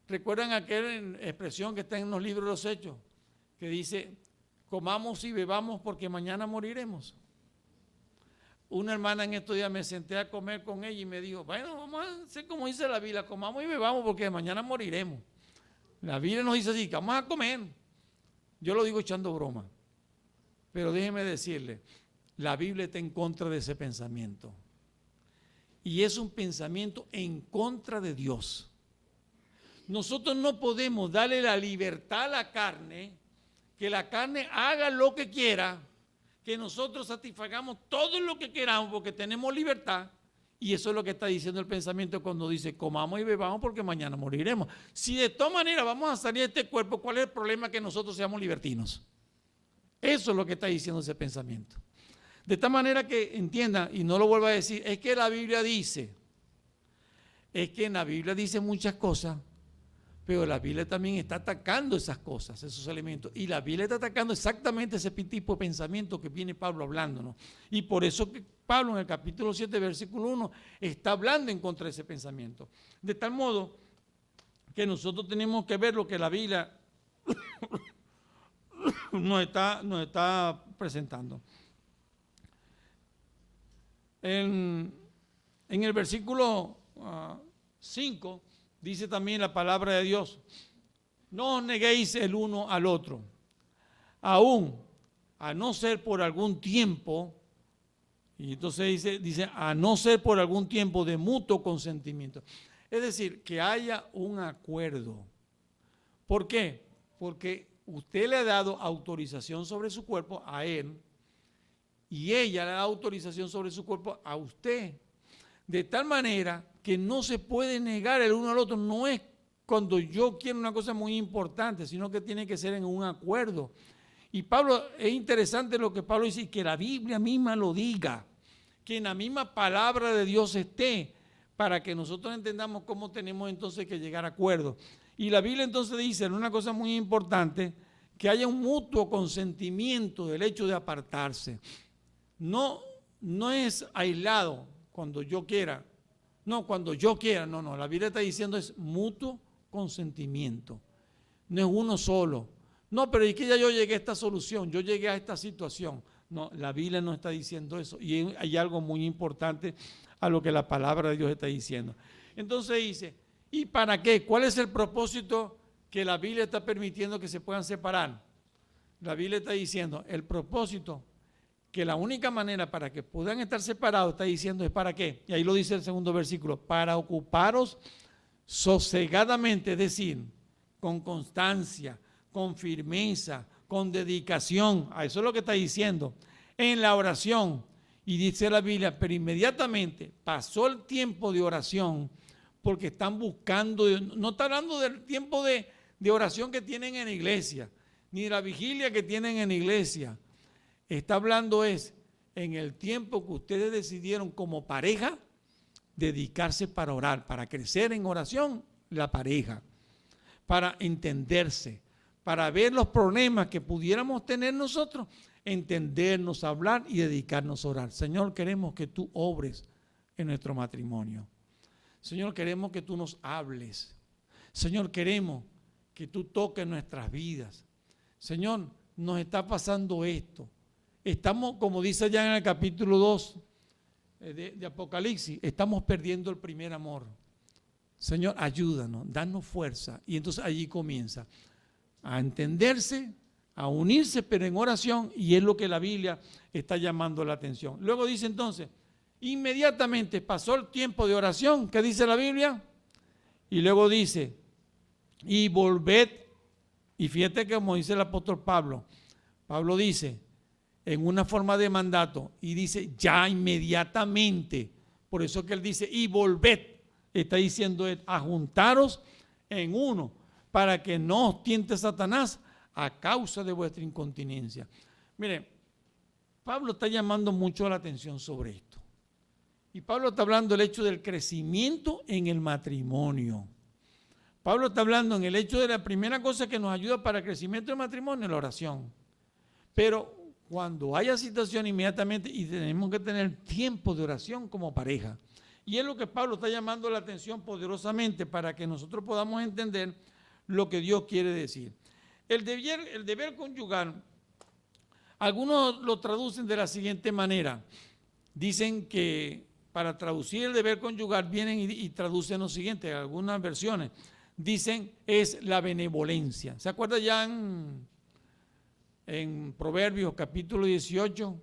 ¿Recuerdan aquella expresión que está en los libros de los Hechos? Que dice, comamos y bebamos porque mañana moriremos. Una hermana en estos días me senté a comer con ella y me dijo, bueno, vamos a hacer como dice la Biblia, comamos y bebamos porque mañana moriremos. La Biblia nos dice así, que vamos a comer. Yo lo digo echando broma. Pero déjeme decirle, la Biblia está en contra de ese pensamiento. Y es un pensamiento en contra de Dios. Nosotros no podemos darle la libertad a la carne, que la carne haga lo que quiera, que nosotros satisfagamos todo lo que queramos porque tenemos libertad. Y eso es lo que está diciendo el pensamiento cuando dice comamos y bebamos porque mañana moriremos. Si de todas maneras vamos a salir de este cuerpo, ¿cuál es el problema que nosotros seamos libertinos? Eso es lo que está diciendo ese pensamiento. De tal manera que entiendan, y no lo vuelvo a decir, es que la Biblia dice, es que en la Biblia dice muchas cosas, pero la Biblia también está atacando esas cosas, esos elementos. Y la Biblia está atacando exactamente ese tipo de pensamiento que viene Pablo hablándonos. Y por eso que Pablo en el capítulo 7, versículo 1, está hablando en contra de ese pensamiento. De tal modo que nosotros tenemos que ver lo que la Biblia nos está presentando. En el versículo 5 dice también la palabra de Dios, no os neguéis el uno al otro, aún a no ser por algún tiempo, y entonces dice a no ser por algún tiempo de mutuo consentimiento. Es decir, que haya un acuerdo. ¿Por qué? Porque usted le ha dado autorización sobre su cuerpo a él, y ella le da autorización sobre su cuerpo a usted. De tal manera que no se puede negar el uno al otro. No es cuando yo quiero una cosa muy importante, sino que tiene que ser en un acuerdo. Y Pablo, es interesante lo que Pablo dice, que la Biblia misma lo diga, que en la misma palabra de Dios esté, para que nosotros entendamos cómo tenemos entonces que llegar a acuerdos. Y la Biblia entonces dice, en una cosa muy importante, que haya un mutuo consentimiento del hecho de apartarse. No es aislado cuando yo quiera. No, cuando yo quiera. No. La Biblia está diciendo es mutuo consentimiento. No es uno solo. No, pero es que ya yo llegué a esta solución, yo llegué a esta situación. No, la Biblia no está diciendo eso. Y hay algo muy importante a lo que la palabra de Dios está diciendo. Entonces dice, ¿y para qué? ¿Cuál es el propósito que la Biblia está permitiendo que se puedan separar? La Biblia está diciendo, el propósito, que la única manera para que puedan estar separados, está diciendo, es para qué. Y ahí lo dice el segundo versículo, para ocuparos sosegadamente, es decir, con constancia, con firmeza, con dedicación. A eso es lo que está diciendo. En la oración. Y dice la Biblia, pero inmediatamente pasó el tiempo de oración, porque están buscando, no está hablando del tiempo de oración que tienen en la iglesia, ni de la vigilia que tienen en la iglesia. Está hablando es en el tiempo que ustedes decidieron como pareja dedicarse para orar, para crecer en oración la pareja, para entenderse, para ver los problemas que pudiéramos tener nosotros, entendernos, hablar y dedicarnos a orar. Señor, queremos que tú obres en nuestro matrimonio. Señor, queremos que tú nos hables. Señor, queremos que tú toques nuestras vidas. Señor, nos está pasando esto. Estamos, como dice ya en el capítulo 2 de Apocalipsis, estamos perdiendo el primer amor. Señor, ayúdanos, danos fuerza. Y entonces allí comienza a entenderse, a unirse, pero en oración, y es lo que la Biblia está llamando la atención. Luego dice entonces, inmediatamente pasó el tiempo de oración, ¿qué dice la Biblia? Y luego dice, y volved, y fíjate que como dice el apóstol Pablo dice, en una forma de mandato, y dice ya inmediatamente, por eso que él dice y volved, está diciendo a juntaros en uno, para que no os tiente Satanás a causa de vuestra incontinencia. Mire, Pablo está llamando mucho la atención sobre esto, Y Pablo está hablando del hecho del crecimiento en el matrimonio. Pablo está hablando en el hecho de la primera cosa que nos ayuda para el crecimiento del matrimonio, la oración. Pero cuando haya situación inmediatamente, y tenemos que tener tiempo de oración como pareja. Y es lo que Pablo está llamando la atención poderosamente para que nosotros podamos entender lo que Dios quiere decir. El deber conyugal, algunos lo traducen de la siguiente manera. Dicen que para traducir el deber conyugal vienen y traducen lo siguiente, algunas versiones. Dicen es la benevolencia. ¿Se acuerda ya en Proverbios capítulo 18?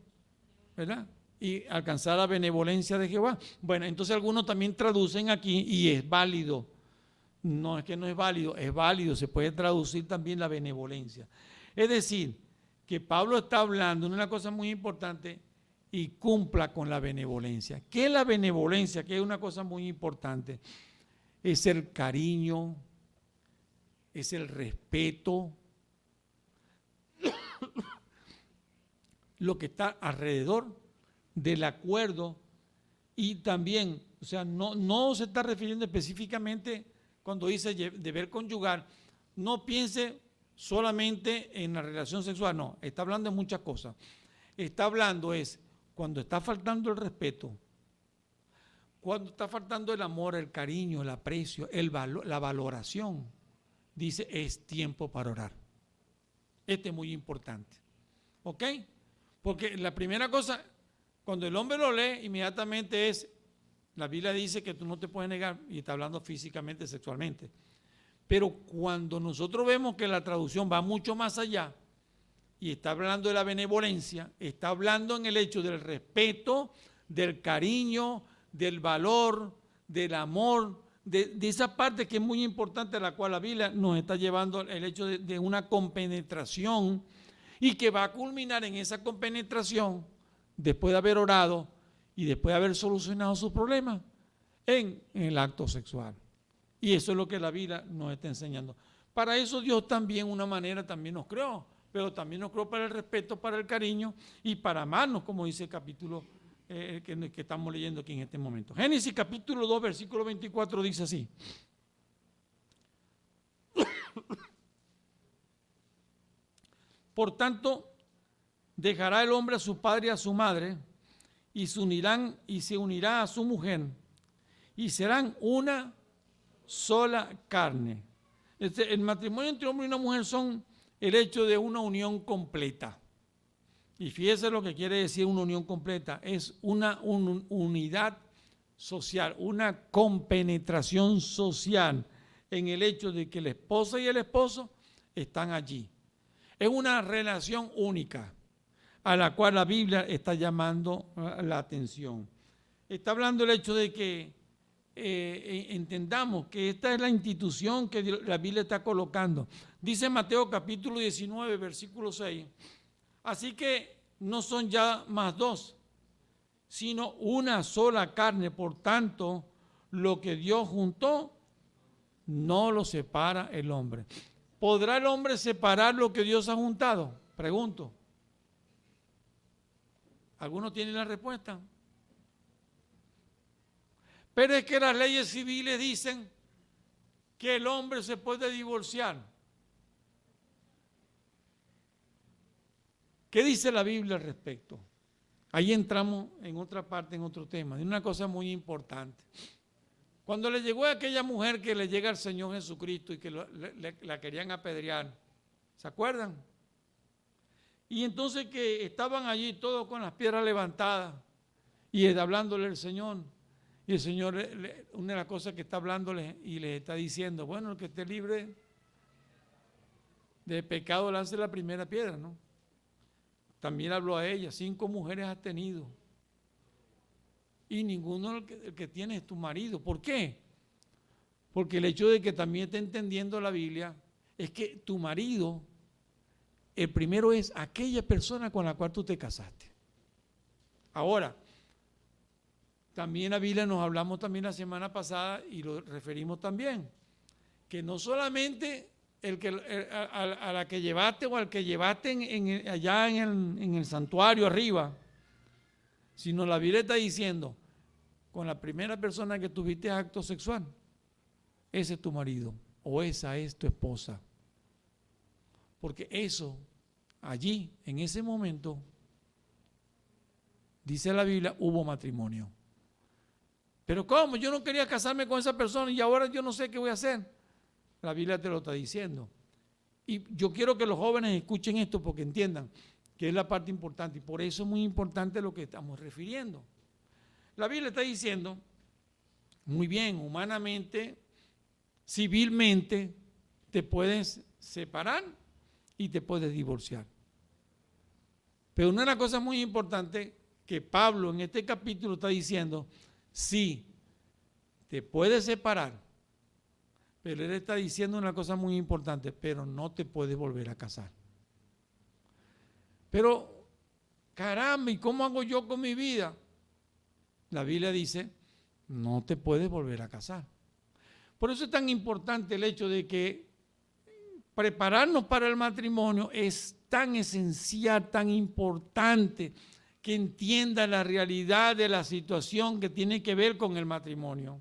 ¿Verdad? Y alcanzar la benevolencia de Jehová. Bueno, entonces algunos también traducen aquí y es válido. No es que no es válido, se puede traducir también la benevolencia. Es decir, que Pablo está hablando de una cosa muy importante y cumpla con la benevolencia. ¿Qué es la benevolencia? Que es una cosa muy importante. Es el cariño, es el respeto, lo que está alrededor del acuerdo y también, o sea, no se está refiriendo específicamente cuando dice deber conyugal, no piense solamente en la relación sexual, no, está hablando de muchas cosas. Está hablando es cuando está faltando el respeto, cuando está faltando el amor, el cariño, el aprecio, la valoración, dice es tiempo para orar. Este es muy importante, ¿ok? Porque la primera cosa, cuando el hombre lo lee, inmediatamente es, la Biblia dice que tú no te puedes negar, y está hablando físicamente, sexualmente. Pero cuando nosotros vemos que la traducción va mucho más allá, y está hablando de la benevolencia, está hablando en el hecho del respeto, del cariño, del valor, del amor, de esa parte que es muy importante, a la cual la Biblia nos está llevando el hecho de una compenetración, y que va a culminar en esa compenetración, después de haber orado y después de haber solucionado sus problemas, en el acto sexual. Y eso es lo que la Biblia nos está enseñando. Para eso Dios también, una manera, también nos creó, pero también nos creó para el respeto, para el cariño y para amarnos, como dice el capítulo que estamos leyendo aquí en este momento. Génesis capítulo 2, versículo 24 dice así. Por tanto, dejará el hombre a su padre y a su madre, y se unirá a su mujer, y serán una sola carne. El matrimonio entre hombre y una mujer son el hecho de una unión completa. Y fíjese lo que quiere decir una unión completa. Es una unidad social, una compenetración social en el hecho de que la esposa y el esposo están allí. Es una relación única a la cual la Biblia está llamando la atención. Está hablando el hecho de que entendamos que esta es la institución que la Biblia está colocando. Dice Mateo capítulo 19, versículo 6. Así que no son ya más dos, sino una sola carne. Por tanto, lo que Dios juntó, no lo separa el hombre. ¿Podrá el hombre separar lo que Dios ha juntado? Pregunto. ¿Alguno tiene la respuesta? Pero es que las leyes civiles dicen que el hombre se puede divorciar. ¿Qué dice la Biblia al respecto? Ahí entramos en otra parte, en otro tema, de una cosa muy importante. Cuando le llegó a aquella mujer que le llega al Señor Jesucristo y que la querían apedrear, ¿se acuerdan? Y entonces que estaban allí todos con las piedras levantadas y hablándole al Señor. Y el Señor, una de las cosas que está hablándole y le está diciendo, bueno, el que esté libre de pecado lance la primera piedra, ¿no? También habló a ella, 5 mujeres has tenido. Y ninguno el que tiene es tu marido. ¿Por qué? Porque el hecho de que también esté entendiendo la Biblia es que tu marido, el primero es aquella persona con la cual tú te casaste. Ahora, también la Biblia nos hablamos también la semana pasada y lo referimos también, que no solamente a la que llevaste o al que llevaste allá en el santuario arriba, sino la Biblia está diciendo con la primera persona que tuviste acto sexual, ese es tu marido o esa es tu esposa. Porque eso, allí, en ese momento, dice la Biblia, hubo matrimonio. Pero ¿cómo? Yo no quería casarme con esa persona y ahora yo no sé qué voy a hacer. La Biblia te lo está diciendo. Y yo quiero que los jóvenes escuchen esto porque entiendan que es la parte importante. Y por eso es muy importante lo que estamos refiriendo. La Biblia está diciendo, muy bien, humanamente, civilmente, te puedes separar y te puedes divorciar. Pero una de las cosas muy importantes que Pablo en este capítulo está diciendo, sí, te puedes separar, pero él está diciendo una cosa muy importante, pero no te puedes volver a casar. Pero, caramba, ¿y cómo hago yo con mi vida? La Biblia dice, no te puedes volver a casar. Por eso es tan importante el hecho de que prepararnos para el matrimonio es tan esencial, tan importante, que entienda la realidad de la situación que tiene que ver con el matrimonio.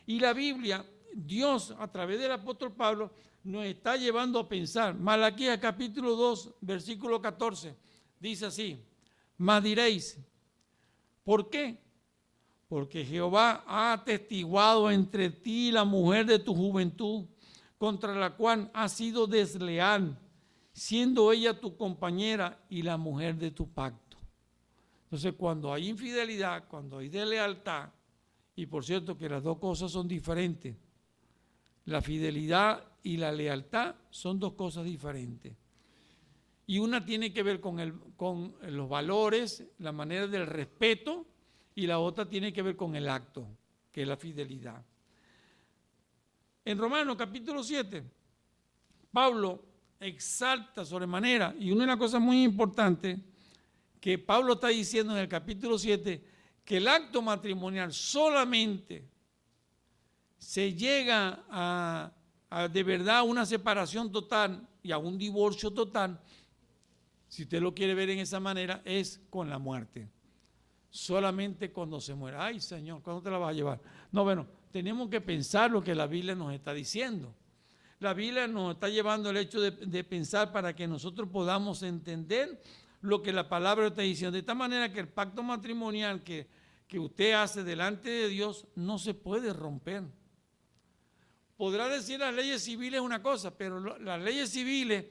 Y la Biblia, Dios a través del apóstol Pablo nos está llevando a pensar. Malaquías capítulo 2, versículo 14, dice así, mas diréis, ¿por qué? Porque Jehová ha atestiguado entre ti la mujer de tu juventud, contra la cual has sido desleal, siendo ella tu compañera y la mujer de tu pacto. Entonces, cuando hay infidelidad, cuando hay deslealtad, y por cierto que las dos cosas son diferentes, la fidelidad y la lealtad son dos cosas diferentes. Y una tiene que ver con los valores, la manera del respeto, y la otra tiene que ver con el acto, que es la fidelidad. En Romanos capítulo 7, Pablo exalta sobremanera, y una de las cosas muy importantes que Pablo está diciendo en el capítulo 7, que el acto matrimonial solamente se llega a de verdad una separación total y a un divorcio total, si usted lo quiere ver en esa manera, es con la muerte. Solamente cuando se muera. Ay, Señor, ¿cuándo te la vas a llevar? No, bueno, tenemos que pensar lo que la Biblia nos está diciendo. La Biblia nos está llevando el hecho de pensar para que nosotros podamos entender lo que la palabra está diciendo. De esta manera que el pacto matrimonial que usted hace delante de Dios no se puede romper. Podrá decir las leyes civiles una cosa, pero las leyes civiles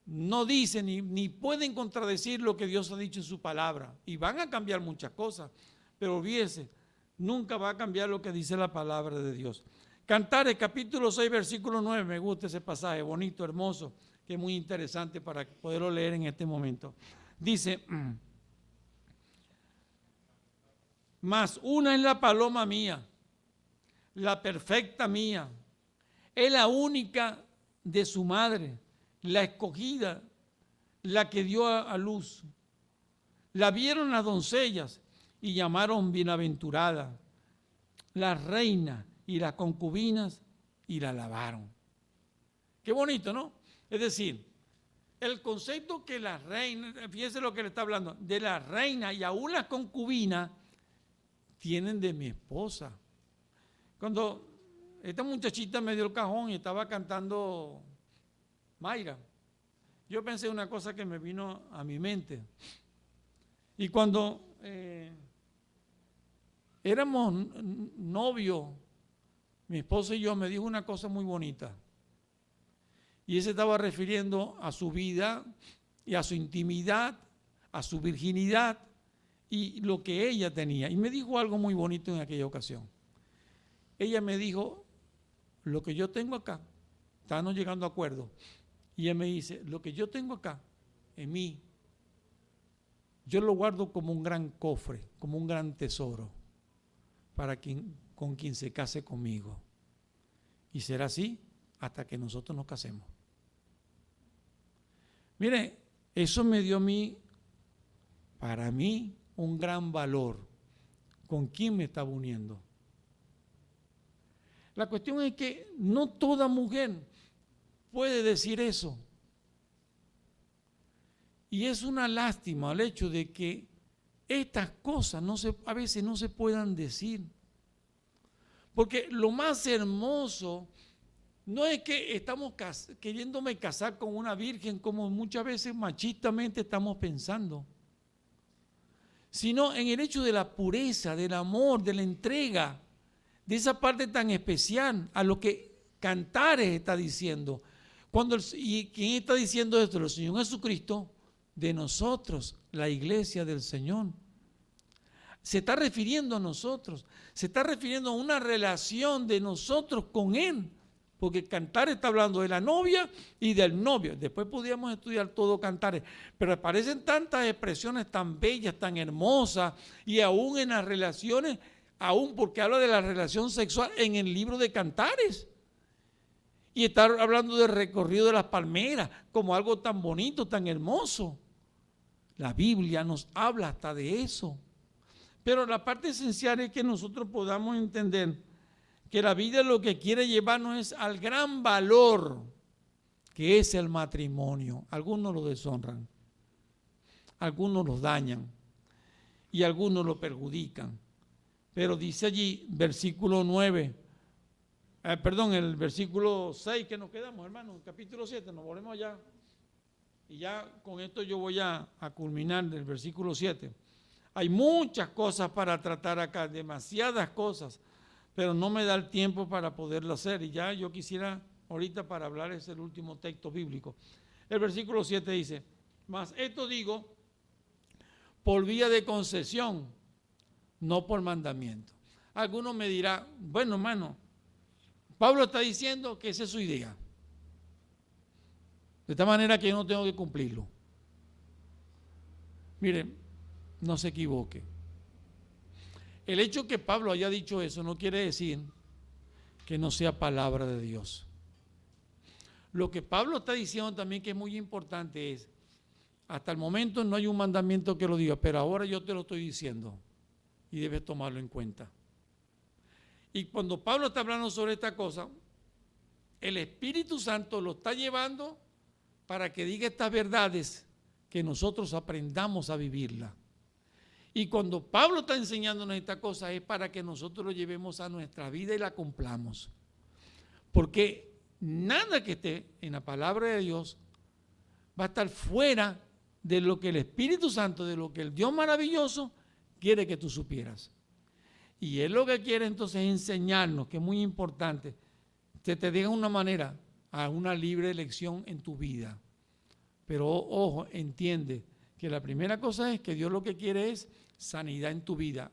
no dicen ni pueden contradecir lo que Dios ha dicho en su palabra. Y van a cambiar muchas cosas, pero olvídese, nunca va a cambiar lo que dice la palabra de Dios. Cantares capítulo 6, versículo 9, me gusta ese pasaje, bonito, hermoso, que es muy interesante para poderlo leer en este momento. Dice, mas una es la paloma mía, la perfecta mía, es la única de su madre, la escogida, la que dio a luz. La vieron las doncellas y llamaron bienaventurada, las reinas y las concubinas y la alabaron. Qué bonito, ¿no? Es decir, el concepto que las reinas, fíjese lo que le está hablando, de la reina y aún las concubinas tienen de mi esposa. Cuando esta muchachita me dio el cajón y estaba cantando Mayra, yo pensé una cosa que me vino a mi mente. Y cuando éramos novios, mi esposa y yo, me dijo una cosa muy bonita. Y él se estaba refiriendo a su vida y a su intimidad, a su virginidad y lo que ella tenía. Y me dijo algo muy bonito en aquella ocasión. Ella me dijo, lo que yo tengo acá, estábamos llegando a acuerdo, y ella me dice, lo que yo tengo acá, en mí, yo lo guardo como un gran cofre, como un gran tesoro, con quien se case conmigo. Y será así hasta que nosotros nos casemos. Mire, eso me dio a mí, para mí, un gran valor. ¿Con quién me estaba uniendo? La cuestión es que no toda mujer puede decir eso. Y es una lástima el hecho de que estas cosas a veces no se puedan decir. Porque lo más hermoso no es que estamos queriéndome casar con una virgen como muchas veces machistamente estamos pensando, sino en el hecho de la pureza, del amor, de la entrega, de esa parte tan especial a lo que Cantares está diciendo. ¿Y quién está diciendo esto? El Señor Jesucristo, de nosotros, la iglesia del Señor. Se está refiriendo a nosotros, se está refiriendo a una relación de nosotros con Él, porque Cantares está hablando de la novia y del novio. Después podríamos estudiar todo Cantares, pero aparecen tantas expresiones tan bellas, tan hermosas, y aún en las relaciones, aún porque habla de la relación sexual en el libro de Cantares. Y está hablando del recorrido de las palmeras como algo tan bonito, tan hermoso. La Biblia nos habla hasta de eso. Pero la parte esencial es que nosotros podamos entender que la vida lo que quiere llevarnos es al gran valor que es el matrimonio. Algunos lo deshonran, algunos los dañan y algunos lo perjudican. Pero dice allí, versículo 9, el versículo 6 que nos quedamos, hermano, capítulo 7, nos volvemos allá. Y ya con esto yo voy a culminar del versículo 7. Hay muchas cosas para tratar acá, demasiadas cosas, pero no me da el tiempo para poderlo hacer. Y ya yo quisiera ahorita para hablar es el último texto bíblico. El versículo 7 dice, mas esto digo por vía de concesión, no por mandamiento. Algunos me dirán, bueno, hermano, Pablo está diciendo que esa es su idea. De esta manera que yo no tengo que cumplirlo. Miren, no se equivoque. El hecho que Pablo haya dicho eso no quiere decir que no sea palabra de Dios. Lo que Pablo está diciendo también que es muy importante es, hasta el momento no hay un mandamiento que lo diga, pero ahora yo te lo estoy diciendo y debes tomarlo en cuenta. Y cuando Pablo está hablando sobre esta cosa, el Espíritu Santo lo está llevando para que diga estas verdades, que nosotros aprendamos a vivirla. Y cuando Pablo está enseñándonos esta cosa es para que nosotros lo llevemos a nuestra vida y la cumplamos. Porque nada que esté en la palabra de Dios va a estar fuera de lo que el Espíritu Santo, de lo que el Dios maravilloso quiere que tú supieras. Y Él lo que quiere entonces es enseñarnos, que es muy importante, que te diga una manera a una libre elección en tu vida. Pero ojo, entiende que la primera cosa es que Dios lo que quiere es sanidad en tu vida,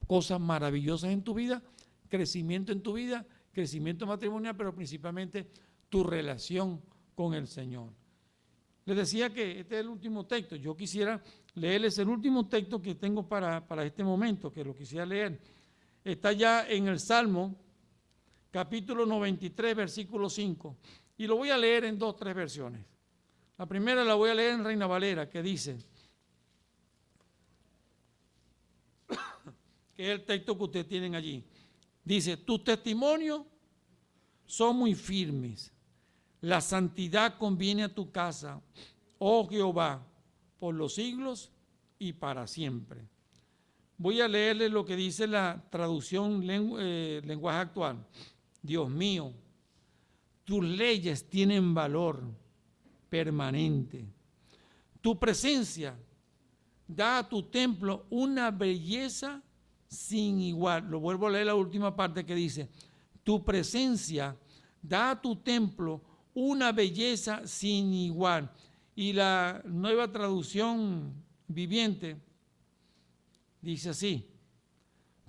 cosas maravillosas en tu vida, crecimiento en tu vida, crecimiento matrimonial, pero principalmente tu relación con el Señor. Les decía que este es el último texto. Yo quisiera leerles el último texto que tengo para este momento, que lo quisiera leer. Está ya en el Salmo, capítulo 93, versículo 5. Y lo voy a leer en 2-3 versiones. La primera la voy a leer en Reina Valera, que dice, que es el texto que ustedes tienen allí. Dice, tus testimonios son muy firmes. La santidad conviene a tu casa, oh Jehová, por los siglos y para siempre. Voy a leerles lo que dice la traducción lenguaje actual. Dios mío, tus leyes tienen valor permanente. Tu presencia da a tu templo una belleza sin igual. Lo vuelvo a leer la última parte que dice, tu presencia da a tu templo una belleza sin igual. Y la nueva traducción viviente dice así,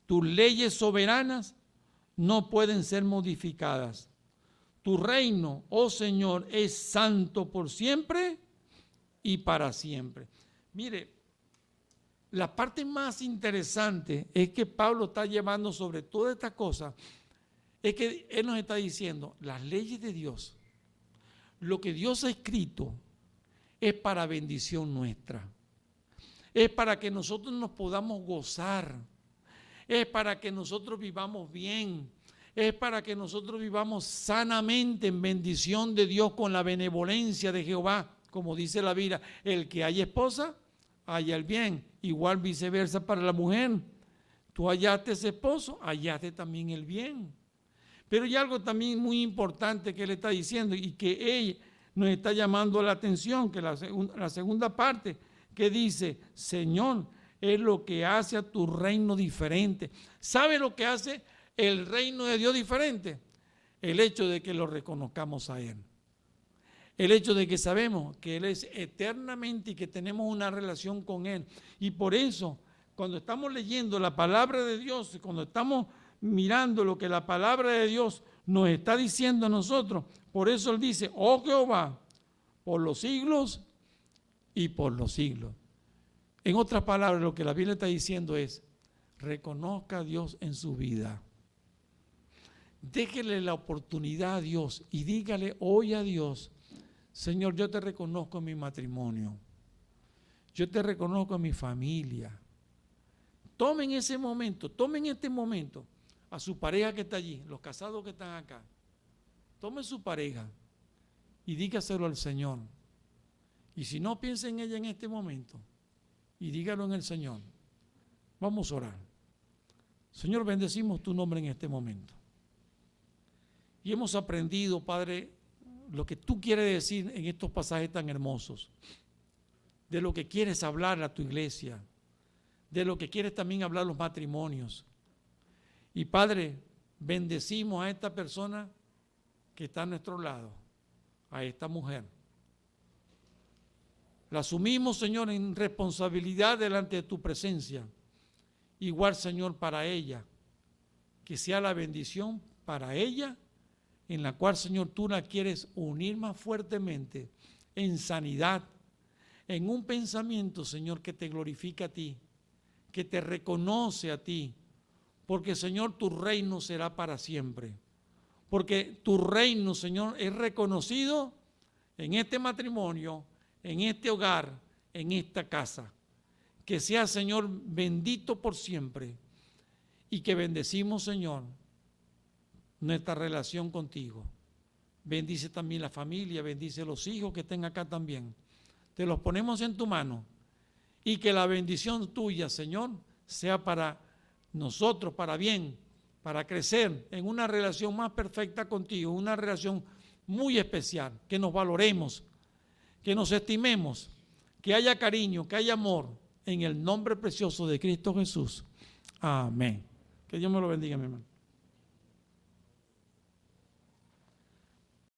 tus leyes soberanas no pueden ser modificadas. Tu reino, oh Señor, es santo por siempre y para siempre. Mire, la parte más interesante es que Pablo está llevando sobre todas estas cosas, es que él nos está diciendo, las leyes de Dios, lo que Dios ha escrito es para bendición nuestra, es para que nosotros nos podamos gozar, es para que nosotros vivamos bien, es para que nosotros vivamos sanamente en bendición de Dios con la benevolencia de Jehová, como dice la Biblia, el que haya esposa, halla el bien. Igual viceversa para la mujer. Tú hallaste ese esposo, hallaste también el bien. Pero hay algo también muy importante que él está diciendo y que ella nos está llamando la atención, que la segunda parte que dice, Señor, es lo que hace a tu reino diferente. ¿Sabe lo que hace el reino de Dios diferente? El hecho de que lo reconozcamos a Él. El hecho de que sabemos que Él es eternamente y que tenemos una relación con Él. Y por eso, cuando estamos leyendo la palabra de Dios, cuando estamos mirando lo que la palabra de Dios nos está diciendo a nosotros, por eso Él dice, oh Jehová, por los siglos y por los siglos. En otras palabras, lo que la Biblia está diciendo es, reconozca a Dios en su vida. Déjele la oportunidad a Dios y dígale hoy a Dios, Señor, yo te reconozco en mi matrimonio. Yo te reconozco en mi familia. Tomen ese momento, tomen este momento a su pareja que está allí, los casados que están acá. Tomen su pareja y dígaselo al Señor. Y si no, piensen en ella en este momento y dígalo en el Señor. Vamos a orar. Señor, bendecimos tu nombre en este momento. Y hemos aprendido, Padre, lo que tú quieres decir en estos pasajes tan hermosos, de lo que quieres hablar a tu iglesia, de lo que quieres también hablar a los matrimonios. Y Padre, bendecimos a esta persona que está a nuestro lado, a esta mujer. La asumimos, Señor, en responsabilidad delante de tu presencia. Igual, Señor, para ella, que sea la bendición para ella, en la cual, Señor, tú la quieres unir más fuertemente en sanidad, en un pensamiento, Señor, que te glorifica a ti, que te reconoce a ti, porque, Señor, tu reino será para siempre, porque tu reino, Señor, es reconocido en este matrimonio, en este hogar, en esta casa. Que sea, Señor, bendito por siempre y que bendecimos, Señor, nuestra relación contigo. Bendice también la familia, bendice los hijos que estén acá también. Te los ponemos en tu mano y que la bendición tuya, Señor, sea para nosotros, para bien, para crecer en una relación más perfecta contigo, una relación muy especial, que nos valoremos, que nos estimemos, que haya cariño, que haya amor, en el nombre precioso de Cristo Jesús. Amén. Que Dios me lo bendiga, mi hermano.